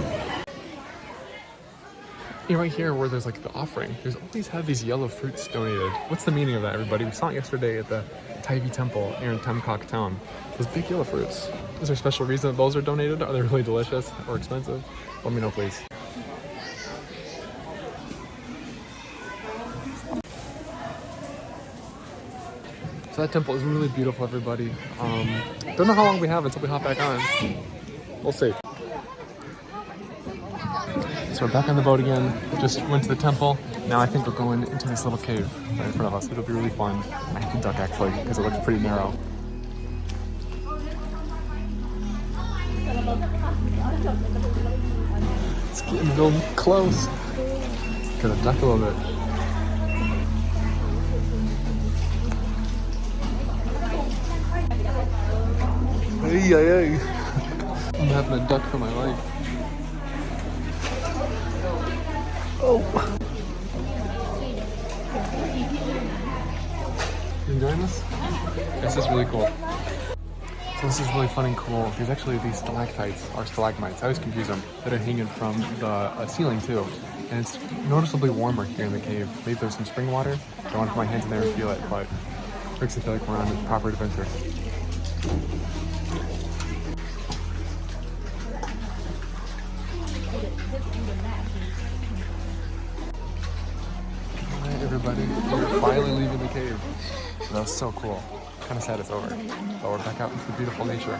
And right here where there's like the offering, there's always have these yellow fruits donated. What's the meaning of that, everybody? We saw it yesterday at the Thai Temple here in Tam Kok town. Those big yellow fruits. Is there a special reason that those are donated? Are they really delicious or expensive? Let me know, please. So that temple is really beautiful, everybody. Don't know how long we have until we hop back on. We'll see. So we're back on the boat again. Just went to the temple. Now I think we're going into this little cave right in front of us. It'll be really fun. I have to duck actually because it looks pretty narrow. It's getting real close. Gotta duck a little bit. Hey. I'm having a duck for my life. Oh. You enjoying this? This is really cool. So this is really fun and cool. There's actually these stalactites, or stalagmites, I always confuse them, that are hanging from the ceiling too. And it's noticeably warmer here in the cave. Maybe there's some spring water. I don't want to put my hands in there and feel it, but it makes me feel like we're on a proper adventure. Alright everybody, we're finally leaving the cave. So that was so cool. Kind of sad it's over. But we're back out into the beautiful nature.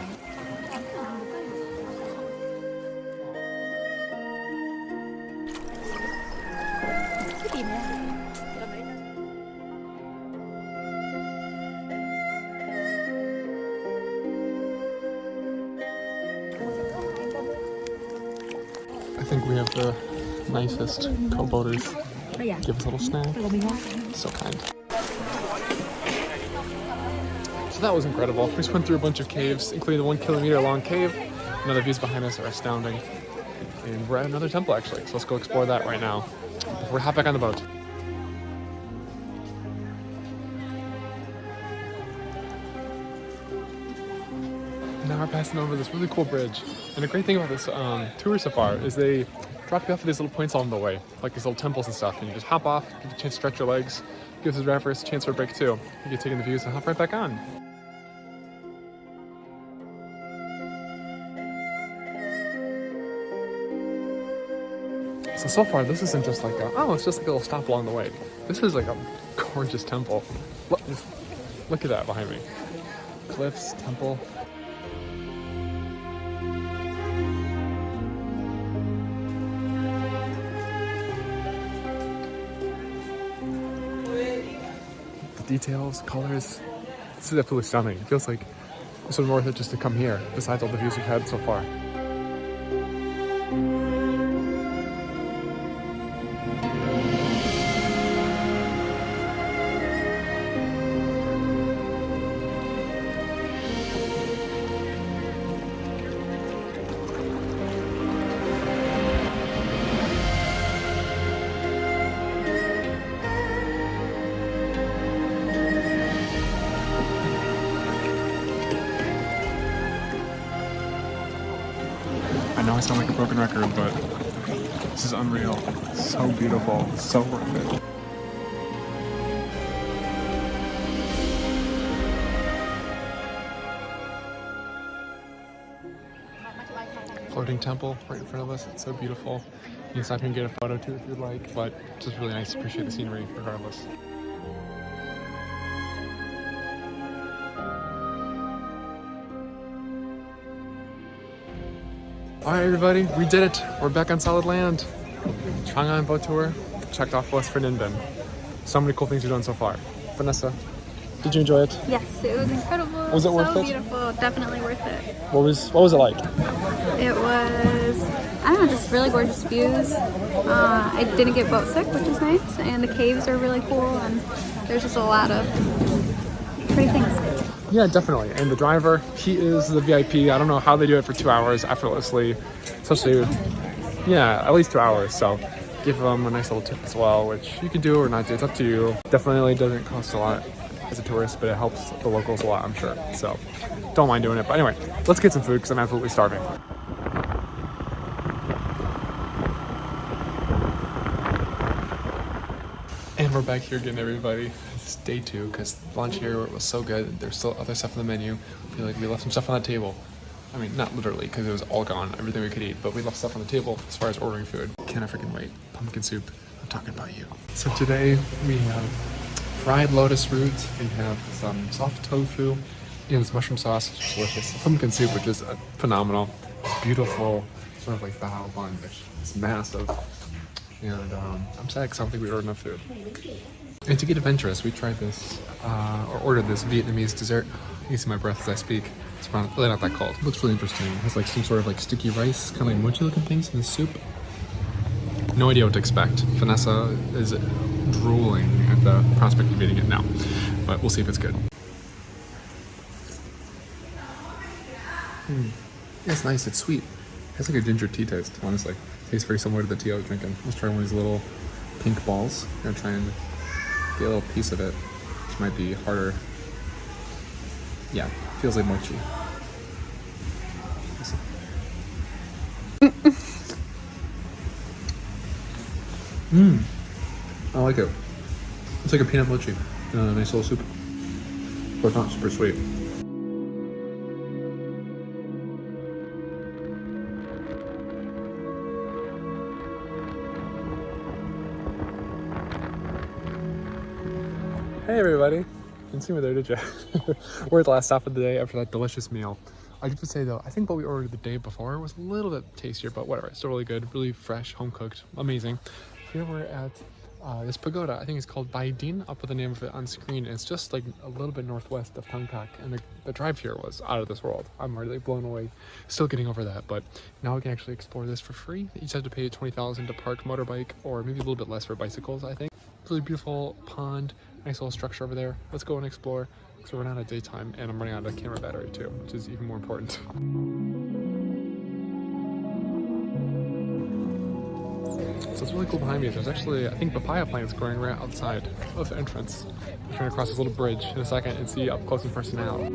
I think we have the nicest co-boaters. Give us a little snack. So kind. So that was incredible. We just went through a bunch of caves, including the 1 kilometer long cave. And the views behind us are astounding. And we're at another temple actually, so let's go explore that right now. Before we hop back on the boat. Now we're passing over this really cool bridge. And the great thing about this tour so far is they drop you off at these little points along the way, like these little temples and stuff, and you just hop off, give you a chance to stretch your legs, gives the drivers a chance for a break too. You get taking the views and hop right back on. So far this isn't just like it's just like a little stop along the way. This is like a gorgeous temple. Look at that behind me. Cliffs, temple. Details, colors, this is absolutely stunning. It feels like it's been worth it just to come here, besides all the views we've had so far. I sound like a broken record, but this is unreal. So beautiful, so worth it. Floating temple right in front of us. It's so beautiful. You can stop here and get a photo too if you'd like, but it's just really nice to appreciate the scenery regardless. Alright everybody, we did it. We're back on solid land. Hoi An boat tour, checked off list for Ninh Binh. So many cool things we've done so far. Vanessa, did you enjoy it? Yes, it was incredible. Was it worth it? So beautiful, definitely worth it. What was it like? It was, I don't know, just really gorgeous views. I didn't get boat sick, which is nice, and the caves are really cool, and there's just a lot of pretty things. Yeah, definitely. And the driver, he is the VIP. I don't know how they do it for 2 hours effortlessly, especially, yeah, at least 2 hours. So give them a nice little tip as well, which you can do or not do. It's up to you. Definitely doesn't cost a lot as a tourist, but it helps the locals a lot, I'm sure. So don't mind doing it. But anyway, let's get some food because I'm absolutely starving. And we're back here again, everybody. It's day 2 because lunch here was so good. There's still other stuff on the menu. I feel like we left some stuff on the table. I mean, not literally because it was all gone, everything we could eat, but we left stuff on the table as far as ordering food. Cannot freaking wait. Pumpkin soup. I'm talking about you. So today we have fried lotus roots. We have some soft tofu and this mushroom sauce, which is delicious. Pumpkin soup, which is phenomenal. It's beautiful, sort of like bao bun. It's massive. And I'm sad because I don't think we ordered enough food. And to get adventurous, we tried this, or ordered this Vietnamese dessert. You can see my breath as I speak. It's really not that cold. It looks really interesting. It has like some sort of like sticky rice, kind of like mochi looking things in the soup. No idea what to expect. Vanessa is drooling at the prospect of eating it now, but we'll see if it's good. It's nice, it's sweet. It has like a ginger tea taste, honestly. Tastes very similar to the tea I was drinking. Let's try one of these little pink balls. I'm gonna try and get a little piece of it, which might be harder. Yeah, feels like mochi. I like it. It's like a peanut mochi in a nice little soup, but it's not super sweet. Hey everybody, didn't see me there, did you? We're at the last stop of the day after that delicious meal. I have to say though, I think what we ordered the day before was a little bit tastier, but whatever, it's still really good, really fresh, home cooked, amazing. Here we're at this pagoda. I think it's called Bai Din. I'll put the name of it on screen. It's just like a little bit northwest of Thang, and the drive here was out of this world. I'm really blown away. Still getting over that, but now we can actually explore this for free. You just have to pay $20,000 to park motorbike, or maybe a little bit less for bicycles, I think. Really beautiful pond, nice little structure over there. Let's go and explore. So we're not at daytime, and I'm running out of camera battery too, which is even more important. So it's really cool behind me. There's actually, I think, papaya plants growing right outside of the entrance. I'm trying to cross this little bridge in a second and see up close and personal.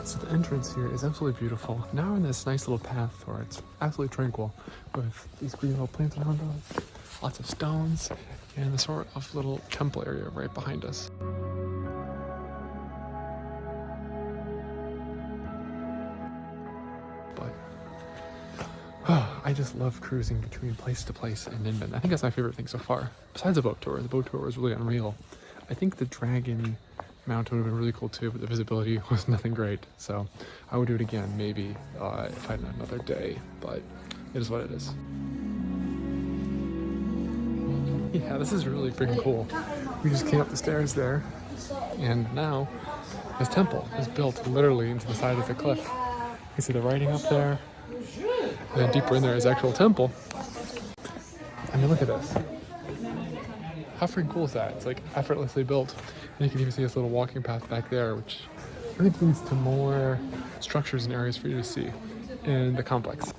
So the entrance here is absolutely beautiful. Now we're in this nice little path where it's absolutely tranquil with these green little plants around us, lots of stones, and the sort of little temple area right behind us. I just love cruising between place to place in Ninh Binh. I think that's my favorite thing so far. Besides the boat tour was really unreal. I think the Dragon Mountain would have been really cool too, but the visibility was nothing great. So I would do it again, maybe if I had another day, but it is what it is. Yeah, this is really freaking cool. We just came up the stairs there, and now this temple is built literally into the side of the cliff. You see the writing up there. And then deeper in there is actual temple. I mean, look at this. How freaking cool is that? It's like effortlessly built. And you can even see this little walking path back there, which I think leads to more structures and areas for you to see in the complex.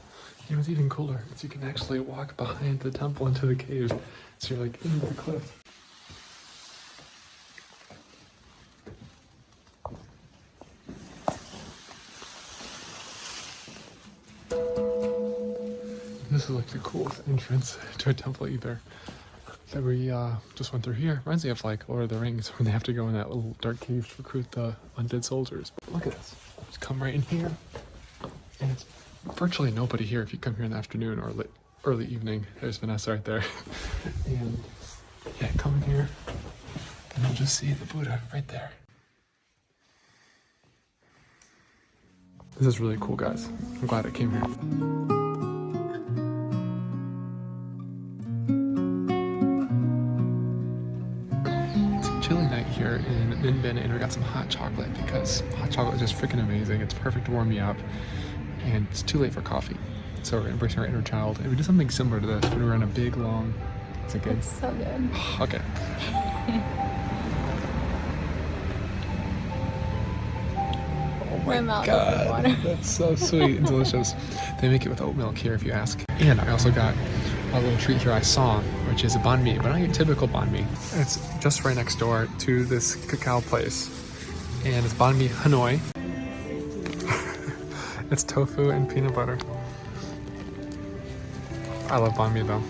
And what's even cooler is you can actually walk behind the temple into the cave. So you're like into the cliff. This is like the coolest entrance to a temple either that we just went through here. Reminds me of like Lord of the Rings when they have to go in that little dark cave to recruit the undead soldiers. But look at this. Just come right in here, and it's virtually nobody here if you come here in the afternoon or early evening. There's Vanessa right there. And yeah, come in here and you'll just see the Buddha right there. This is really cool, guys. I'm glad I came here. It's a chilly night here in Ninh Binh, and we got some hot chocolate because hot chocolate is just freaking amazing. It's perfect to warm me up, and it's too late for coffee. So we're embracing our inner child, and we did something similar to this when we were on a big, long... Is it good? It's so good. Okay. My mouth is with water. That's so sweet and delicious. They make it with oat milk here if you ask. And I also got a little treat here I saw, which is a banh mi, but not your typical banh mi. It's just right next door to this cacao place. And it's banh mi Hanoi. It's tofu and peanut butter. I love banh mi though.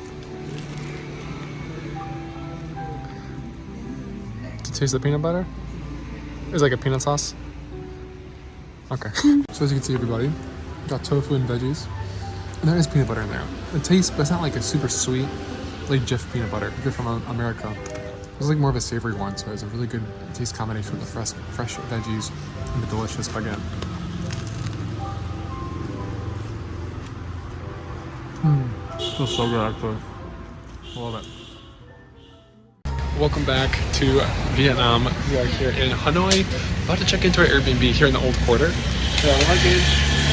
Do you taste the peanut butter? It's like a peanut sauce. Okay. So as you can see, everybody, we got tofu and veggies, and there is peanut butter in there. It tastes, but it's not like a super sweet, like Jif peanut butter. If you're from America, it's like more of a savory one, so it's a really good taste combination with the fresh veggies and the delicious baguette. Feels so good, actually. Love it. Welcome back to Vietnam. We are here in Hanoi, about to check into our Airbnb here in the old quarter. Got our luggage,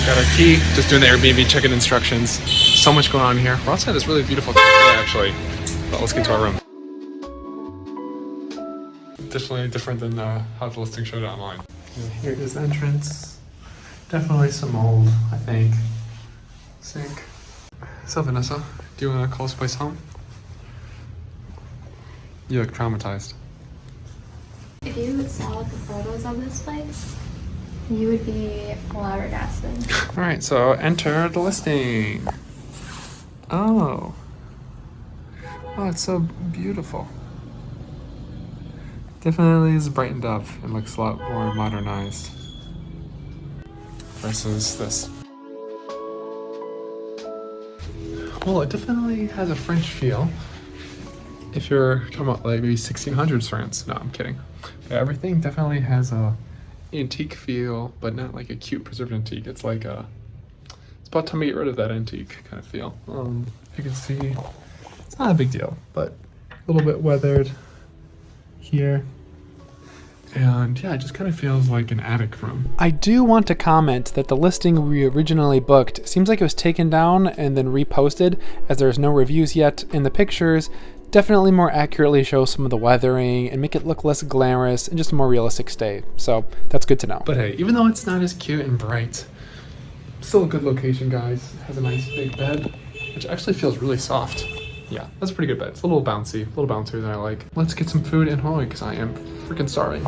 got our key, just doing the Airbnb check-in instructions. So much going on here. We're outside this really beautiful cafe actually, but let's get to our room. Definitely different than how the listing showed it online. Here is the entrance. Definitely some mold, I think. Sink. So Vanessa, do you want to call this place home? You look traumatized. If you saw the photos of this place, you would be flabbergasted. Alright, so enter the listing. Oh. Oh, it's so beautiful. Definitely is brightened up and looks a lot more modernized versus this. Well, it definitely has a French feel. If you're talking about like maybe 1600s France. No, I'm kidding. But everything definitely has a antique feel, but not like a cute preserved antique. It's like a, it's about time to get rid of that antique kind of feel. You can see, it's not a big deal, but a little bit weathered here. And yeah, it just kind of feels like an attic room. I do want to comment that the listing we originally booked seems like it was taken down and then reposted, as there's no reviews yet, and the pictures definitely more accurately show some of the weathering and make it look less glamorous and just a more realistic stay. So that's good to know. But hey, even though it's not as cute and bright, still a good location, guys. It has a nice big bed, which actually feels really soft. Yeah, that's a pretty good bed. It's a little bouncy, a little bouncier than I like. Let's get some food in Hanoi because I am freaking starving.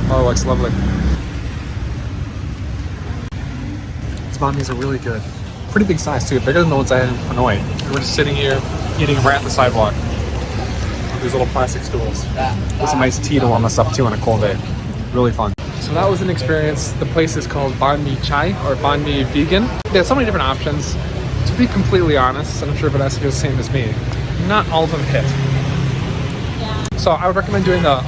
Oh, it looks lovely. These banh mi's are really good. Pretty big size too, bigger than the ones I had in Hanoi. And we're just sitting here eating right at the sidewalk. These little plastic stools. With some nice tea to warm us up too on a cold day. Really fun. So that was an experience. The place is called Banh Mi Chai, or Banh Mi Vegan. They have so many different options. To be completely honest, I'm sure Vanessa feels the same as me, not all of them hit. So I would recommend doing the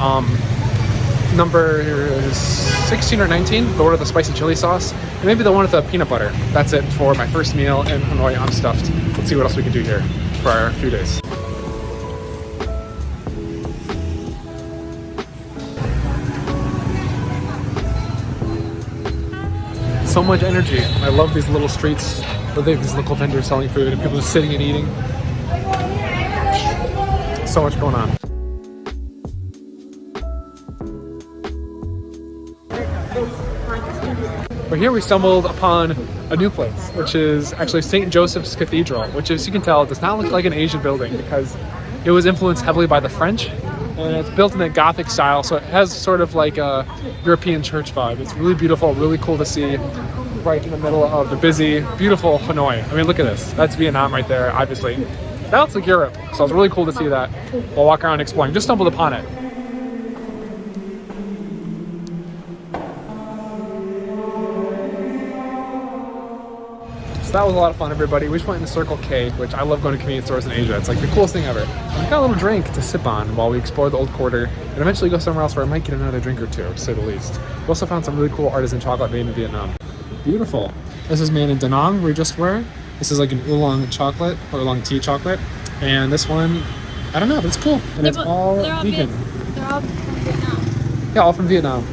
number 16 or 19, the one with the spicy chili sauce, and maybe the one with the peanut butter. That's it for my first meal in Hanoi. I'm stuffed. Let's see what else we can do here for our few days. So much energy. I love these little streets where they have these local vendors selling food and people just sitting and eating. So much going on. But here we stumbled upon a new place, which is actually St. Joseph's Cathedral, which, as you can tell, does not look like an Asian building because it was influenced heavily by the French, and it's built in a Gothic style, so it has sort of like a European church vibe. It's really beautiful, really cool to see right in the middle of the busy, beautiful Hanoi. I mean, look at this. That's Vietnam right there, obviously. That looks like Europe, so it's really cool to see that while walking around exploring. Just stumbled upon it. So that was a lot of fun, everybody. We just went in the Circle K, which I love going to convenience stores in Asia. It's like the coolest thing ever. And we got a little drink to sip on while we explore the old quarter and eventually go somewhere else where I might get another drink or two, to say the least. We also found some really cool artisan chocolate made in Vietnam. Beautiful. This is made in Da Nang, we just were. This is like an oolong chocolate, or oolong tea chocolate. And this one, I don't know, but it's cool. And it's all vegan. They're all from Vietnam. Yeah, all from Vietnam.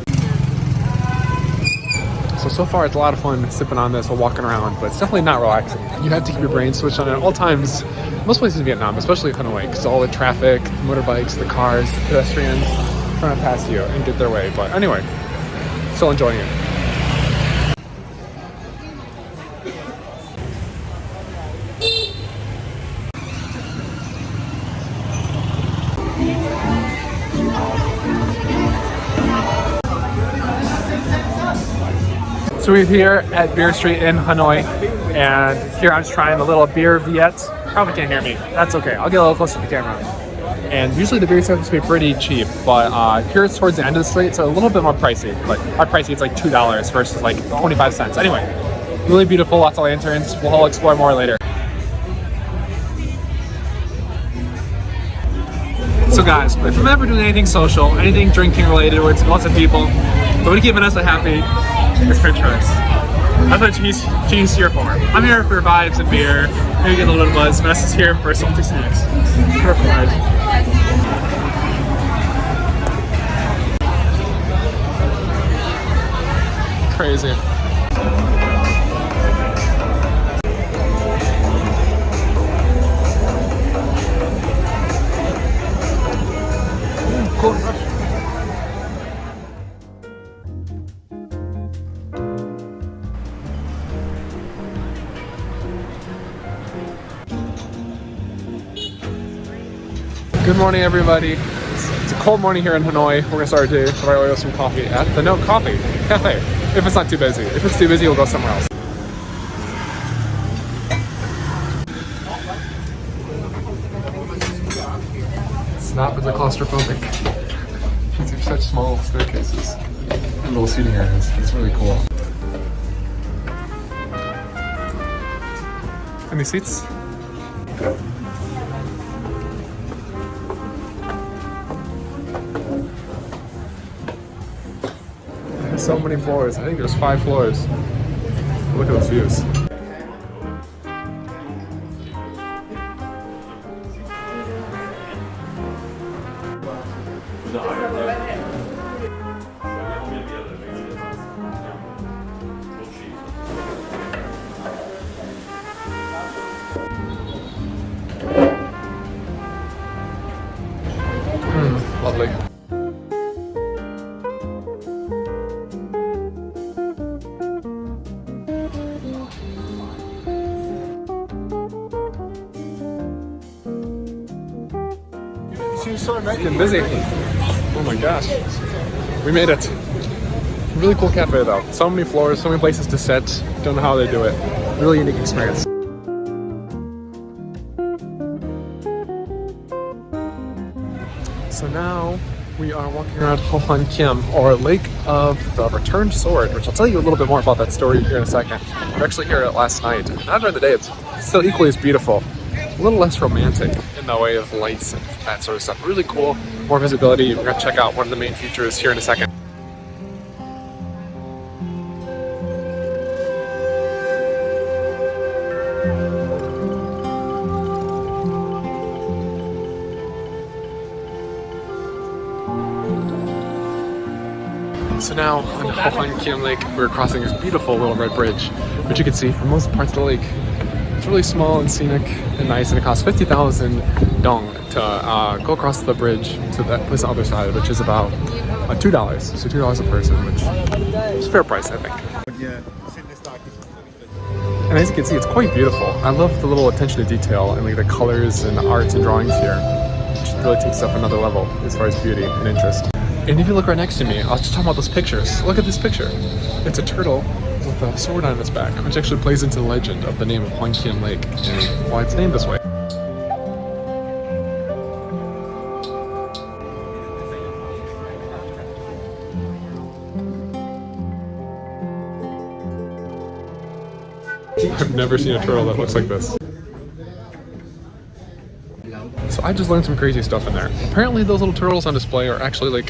So far it's a lot of fun sipping on this while walking around, but it's definitely not relaxing. You have to keep your brain switched on at all times. Most places in Vietnam, especially Hanoi, because all the traffic, the motorbikes, the cars, pedestrians trying to pass you and get their way. But anyway, still enjoying it. So we're here at Beer Street in Hanoi, and here I'm just trying the little beer Viet. Probably can't hear me. That's okay. I'll get a little closer to the camera. And usually the beer supposed to be pretty cheap, but here it's towards the end of the street, so a little bit more pricey. But our pricey, it's like $2 versus like 25 cents. Anyway, really beautiful, lots of lanterns. We'll all explore more later. So guys, if I'm ever doing anything social, anything drinking related, where it's lots of people, but we're keeping us happy, it's French fries. That's what cheese here for. I'm here for vibes and beer, maybe get a little buzz. Vanessa's here for salty snacks. Perfect. Crazy. Cool. Good morning, everybody. It's a cold morning here in Hanoi. We're gonna start our day with our order some coffee at the No Coffee Cafe. If it's not too busy. If it's too busy, we'll go somewhere else. It's not really claustrophobic. These are such small staircases and little seating areas. It's really cool. Any seats? So many floors. I think there's 5 floors. Look at those views. Lovely. Seems so nice and busy. Oh my gosh. We made it. Really cool cafe though. So many floors, so many places to sit. Don't know how they do it. Really unique experience. So now we are walking around Hoi An, or Lake of the Returned Sword, which I'll tell you a little bit more about that story here in a second. We were actually here last night. Not during the day, it's still equally as beautiful. A little less romantic in the way of lights and that sort of stuff. Really cool, more visibility. We're gonna check out one of the main features here in a second. So now on Hoi An Lake, we're crossing this beautiful little red bridge, which you can see from most parts of the lake. It's really small and scenic and nice, and it costs 50,000 dong to go across the bridge to that place on the other side, which is about $2. So $2 a person, which is a fair price, I think. And as you can see, it's quite beautiful. I love the little attention to detail and like the colors and the arts and drawings here, which really takes up another level as far as beauty and interest. And if you look right next to me, I was just talking about those pictures. Look at this picture. It's a turtle with a sword on its back, which actually plays into the legend of the name of Hoi An Lake and why it's named this way. I've never seen a turtle that looks like this. So I just learned some crazy stuff in there. Apparently those little turtles on display are actually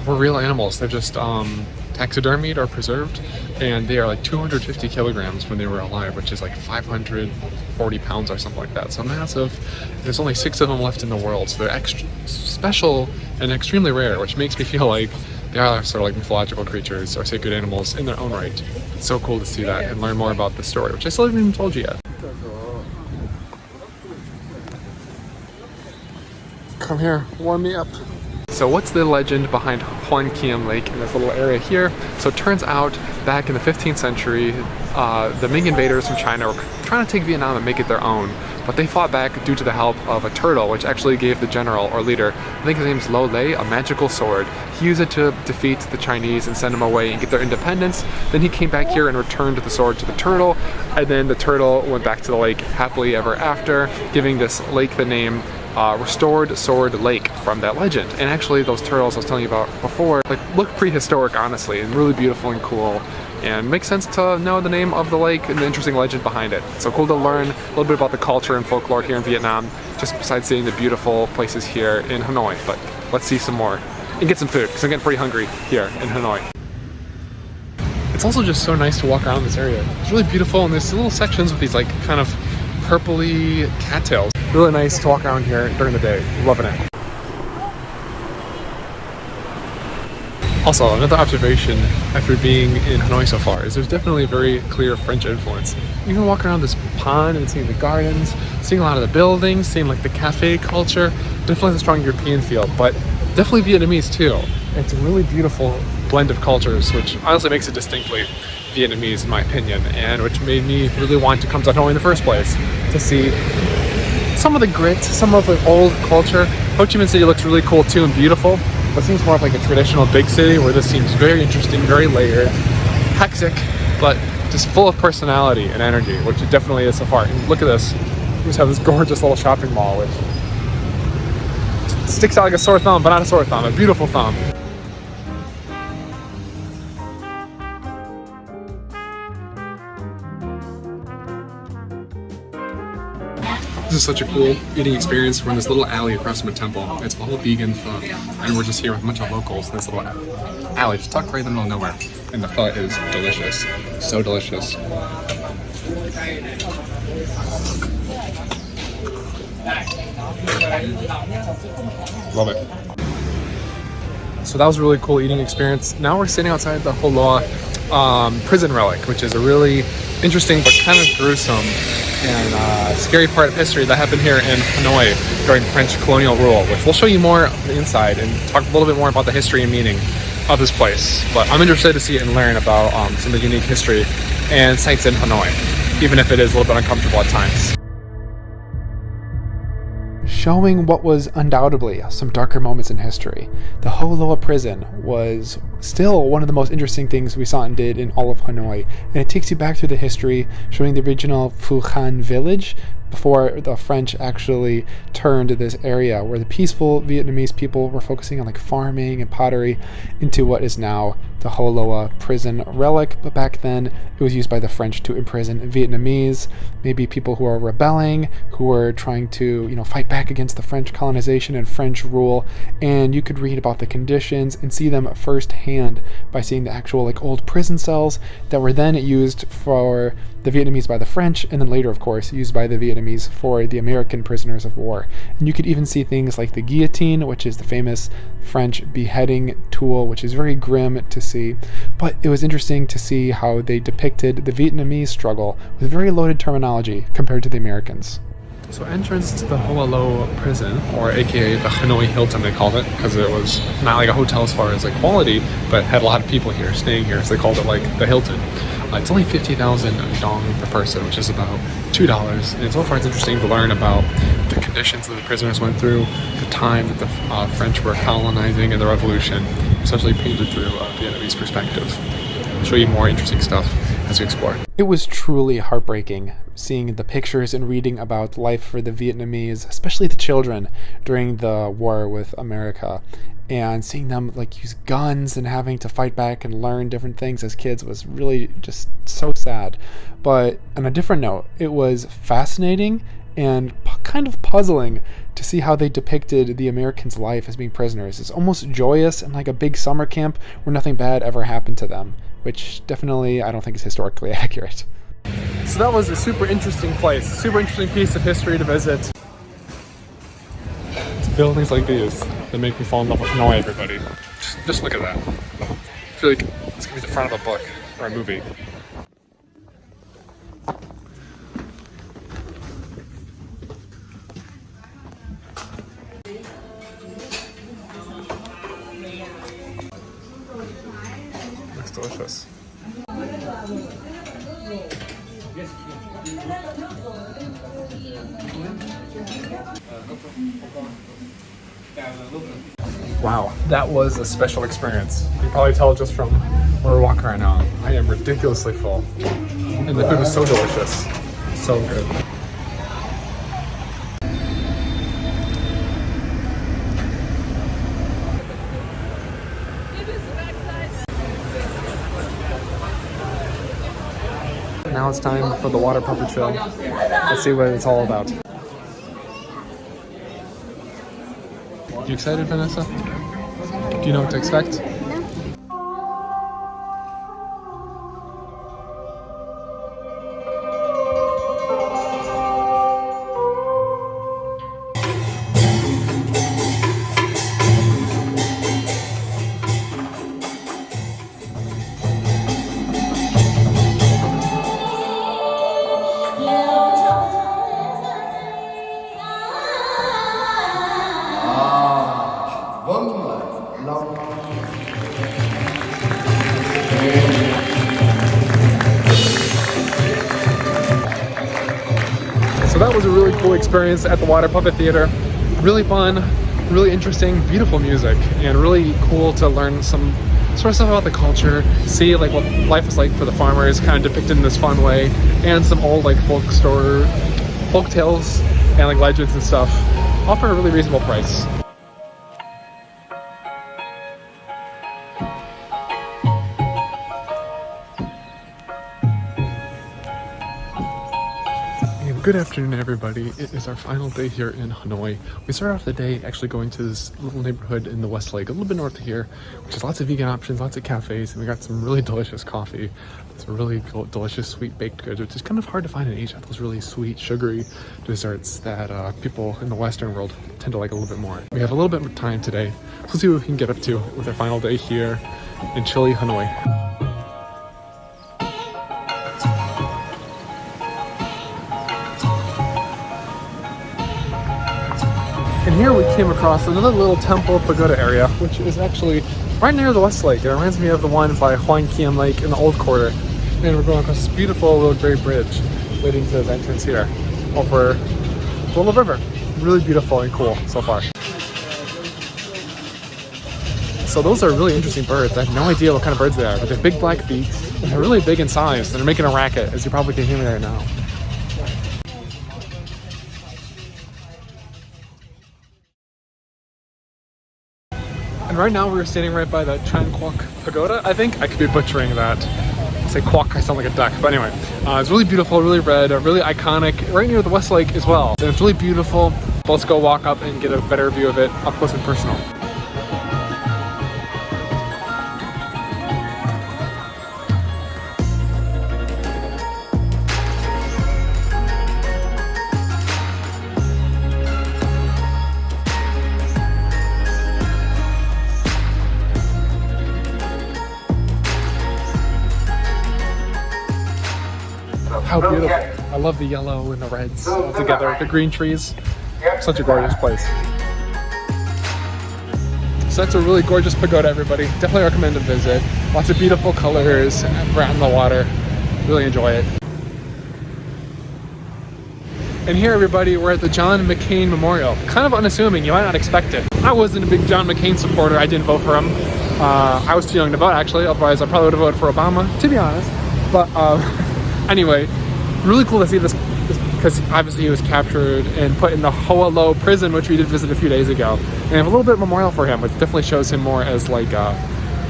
were real animals. They're just taxidermied or preserved, and they are like 250 kilograms when they were alive, which is like 540 pounds or something like that. So massive. There's only 6 of them left in the world, so they're extra special and extremely rare, which makes me feel like they are sort of like mythological creatures or sacred animals in their own right. It's so cool to see that and learn more about the story, which I still haven't even told you yet. Come here, warm me up. So what's the legend behind Hoi An Lake in this little area here? So it turns out back in the 15th century, the Ming invaders from China were trying to take Vietnam and make it their own, but they fought back due to the help of a turtle, which actually gave the general or leader, I think his name's Lo Lei, a magical sword. He used it to defeat the Chinese and send them away and get their independence. Then he came back here and returned the sword to the turtle, and then the turtle went back to the lake happily ever after, giving this lake the name Restored Sword Lake from that legend. And actually those turtles I was telling you about before look prehistoric, honestly, and really beautiful and cool, and makes sense to know the name of the lake and the interesting legend behind it. So cool to learn a little bit about the culture and folklore here in Vietnam, just besides seeing the beautiful places here in Hanoi. But let's see some more and get some food, because I'm getting pretty hungry here in Hanoi. It's also just so nice to walk around this area. It's really beautiful, and there's little sections with these kind of purpley cattails. Really nice to walk around here during the day. Loving it. Also, another observation after being in Hanoi so far is there's definitely a very clear French influence. You can walk around this pond and seeing the gardens, seeing a lot of the buildings, seeing the cafe culture. Definitely has a strong European feel, but definitely Vietnamese too. It's a really beautiful blend of cultures, which honestly makes it distinctly Vietnamese in my opinion, and which made me really want to come to Hanoi in the first place, to see some of the grit, some of the old culture. Ho Chi Minh City looks really cool too and beautiful, but seems more of a traditional big city, where this seems very interesting, very layered, hectic, but just full of personality and energy, which it definitely is so far. And look at this. We just have this gorgeous little shopping mall, which sticks out like a sore thumb, but not a sore thumb, a beautiful thumb. This is such a cool eating experience. We're in this little alley across from a temple. It's all vegan pho, and we're just here with a bunch of locals in this little alley, just tucked right in the middle of nowhere. And the pho is delicious, so delicious. Love it. So that was a really cool eating experience. Now we're sitting outside the Ho Loa prison relic, which is a really interesting but kind of gruesome and scary part of history that happened here in Hanoi during French colonial rule, which we'll show you more of the inside and talk a little bit more about the history and meaning of this place. But I'm interested to see and learn about some of the unique history and sites in Hanoi, even if it is a little bit uncomfortable at times. Showing what was undoubtedly some darker moments in history, the Ho Loa prison was still one of the most interesting things we saw and did in all of Hanoi, and it takes you back through the history, showing the original Phu Khan village before the French actually turned this area where the peaceful Vietnamese people were focusing on farming and pottery into what is now the Ho Loa prison relic. But back then it was used by the French to imprison Vietnamese, maybe people who are rebelling, who were trying to fight back against the French colonization and French rule. And you could read about the conditions and see them firsthand by seeing the actual old prison cells that were then used for the Vietnamese by the French, and then later, of course, used by the Vietnamese for the American prisoners of war. And you could even see things like the guillotine, which is the famous French beheading tool, which is very grim to see. But it was interesting to see how they depicted the Vietnamese struggle with very loaded terminology compared to the Americans. So entrance to the Ho Loa prison, or aka the Hanoi Hilton they called it, because it was not like a hotel as far as quality, but had a lot of people here staying here, so they called it the Hilton. It's only 50,000 dong per person, which is about $2. And so far it's interesting to learn about the conditions that the prisoners went through, the time that the French were colonizing and the revolution, essentially painted through a Vietnamese perspective. I'll show you more interesting stuff as we explore. It was truly heartbreaking seeing the pictures and reading about life for the Vietnamese, especially the children during the war with America, and seeing them like use guns and having to fight back and learn different things as kids was really just so sad. But on a different note, it was fascinating and kind of puzzling to see how they depicted the Americans' life as being prisoners. It's almost joyous and like a big summer camp where nothing bad ever happened to them, which definitely I don't think is historically accurate. So that was a super interesting place, super interesting piece of history to visit. It's buildings like these that make me fall in love with Hanoi, everybody. Just look at that. I feel like it's gonna be the front of a book or a movie. Looks delicious. Wow, that was a special experience. You can probably tell just from where we're walking right now. I am ridiculously full. And the food was so delicious. So good. Now it's time for the water puppet show. Let's see what it's all about. You excited, Vanessa? Do you know what to expect? So that was a really cool experience at the Water Puppet Theater. Really fun, really interesting, beautiful music, and really cool to learn some sort of stuff about the culture, see like what life was like for the farmers, kind of depicted in this fun way, and some old like folk tales and like legends and stuff, all for a really reasonable price. Good afternoon, everybody. It is our final day here in Hanoi. We started off the day actually going to this little neighborhood in the West Lake, a little bit north of here, which has lots of vegan options, lots of cafes, and we got some really delicious coffee, some really delicious sweet baked goods, which is kind of hard to find in Asia. Those really sweet, sugary desserts that people in the Western world tend to like a little bit more. We have a little bit of time today, so let's see what we can get up to with our final day here in chilly Hanoi. And here we came across another little temple pagoda area, which is actually right near the West Lake. It reminds me of the one by Hoi An Lake in the Old Quarter. And we're going across this beautiful little gray bridge leading to the entrance here over the little river. Really beautiful and cool so far. So those are really interesting birds. I have no idea what kind of birds they are, but they're big black beaks. And they're really big in size. And they're making a racket, as you probably can hear me right now. And right now we're standing right by the Chan Quoc Pagoda, I think. I could be butchering that. I say quack, I sound like a duck. But anyway, it's really beautiful, really red, really iconic, right near the West Lake as well. And it's really beautiful. Let's go walk up and get a better view of it up close and personal. How beautiful. I love the yellow and the reds all together, the green trees. Such a gorgeous place. So that's a really gorgeous pagoda, everybody. Definitely recommend a visit. Lots of beautiful colors right on the water. Really enjoy it. And here, everybody, we're at the John McCain Memorial. Kind of unassuming, you might not expect it. I wasn't a big John McCain supporter. I didn't vote for him. I was too young to vote, actually. Otherwise, I probably would have voted for Obama, to be honest. But anyway, really cool to see this because obviously he was captured and put in the Hoi An prison, which we did visit a few days ago. And I have a little bit of memorial for him, which definitely shows him more as like a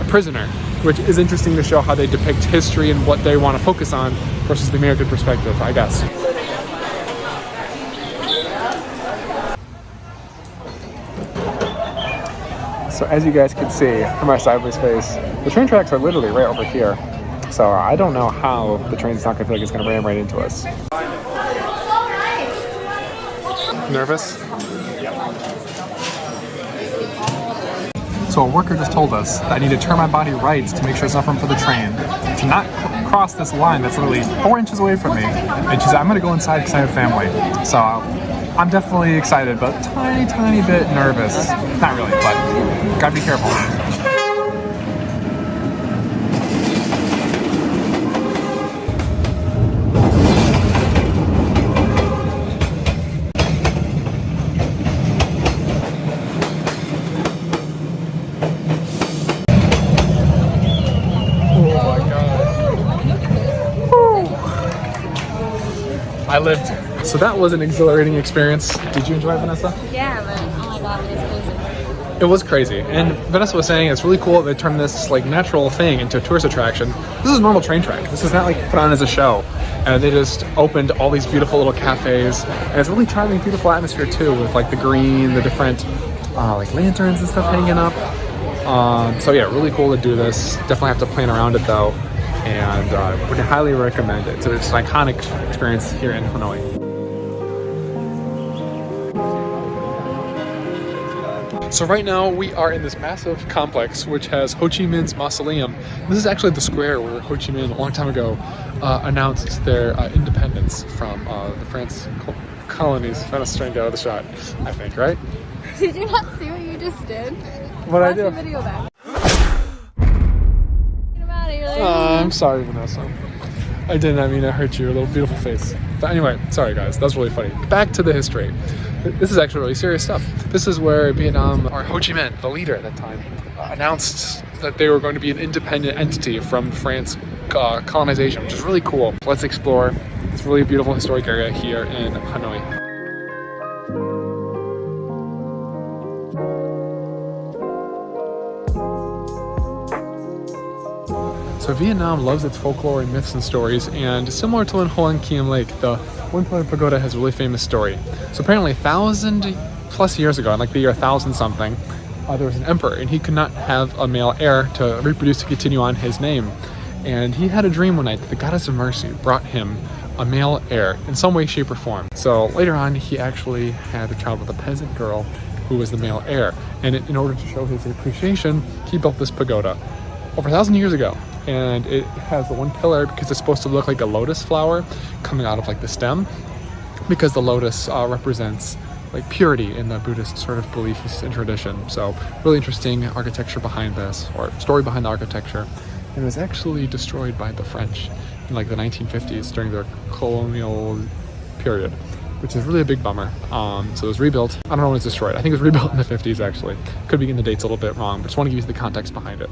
prisoner, which is interesting to show how they depict history and what they want to focus on versus the American perspective, I guess. So as you guys can see from my sideways face, the train tracks are literally right over here. So I don't know how the train's not gonna feel like it's gonna ram right into us. Nervous? Yeah. So a worker just told us that I need to turn my body right to make sure it's not room for the train. To not cross this line that's literally 4 inches away from me. And she said, I'm gonna go inside because I have family. So I'm definitely excited, but tiny bit nervous. Not really, but gotta be careful. I lived. So that was an exhilarating experience. Did you enjoy it, Vanessa? Yeah, but oh my god, it was crazy. It was crazy. And Vanessa was saying it's really cool that they turned this like natural thing into a tourist attraction. This is a normal train track. This is not like put on as a show. And they just opened all these beautiful little cafes. And it's really charming, beautiful atmosphere too, with like the green, the different like lanterns and stuff hanging up. So yeah, really cool to do this. Definitely have to plan around it though. And would highly recommend it. So it's an iconic experience here in Hanoi. So right now we are in this massive complex which has Ho Chi Minh's mausoleum. This is actually the square where Ho Chi Minh a long time ago announced their independence from the French colonies. Trying to strain out of the shot, I think, right? Did you not see what you just did? What I do? Watch the video back. I'm sorry, Vanessa. I did not mean to hurt your little beautiful face. But anyway, sorry guys, that was really funny. Back to the history. This is actually really serious stuff. This is where Vietnam, or Ho Chi Minh, the leader at that time, announced that they were going to be an independent entity from France colonization, which is really cool. Let's explore this really beautiful historic area here in Hanoi. So Vietnam loves its folklore and myths and stories, and similar to in Hoi An Lake, the One Pillar Pagoda has a really famous story. So apparently 1,000+ years ago, in like the year 1000 something, there was an emperor, and he could not have a male heir to reproduce to continue on his name. And he had a dream one night that the goddess of mercy brought him a male heir in some way, shape, or form. So later on, he actually had a child with a peasant girl who was the male heir. And in order to show his appreciation, he built this pagoda over 1,000 years ago. And it has the one pillar because it's supposed to look like a lotus flower coming out of like the stem, because the lotus represents like purity in the Buddhist sort of belief and tradition. So really interesting architecture behind this, or story behind the architecture. And it was actually destroyed by the French in like the 1950s during their colonial period, which is really a big bummer. So it was rebuilt. I don't know when it was destroyed. I think it was rebuilt in the 50s actually. Could be getting the dates a little bit wrong, but just want to give you the context behind it.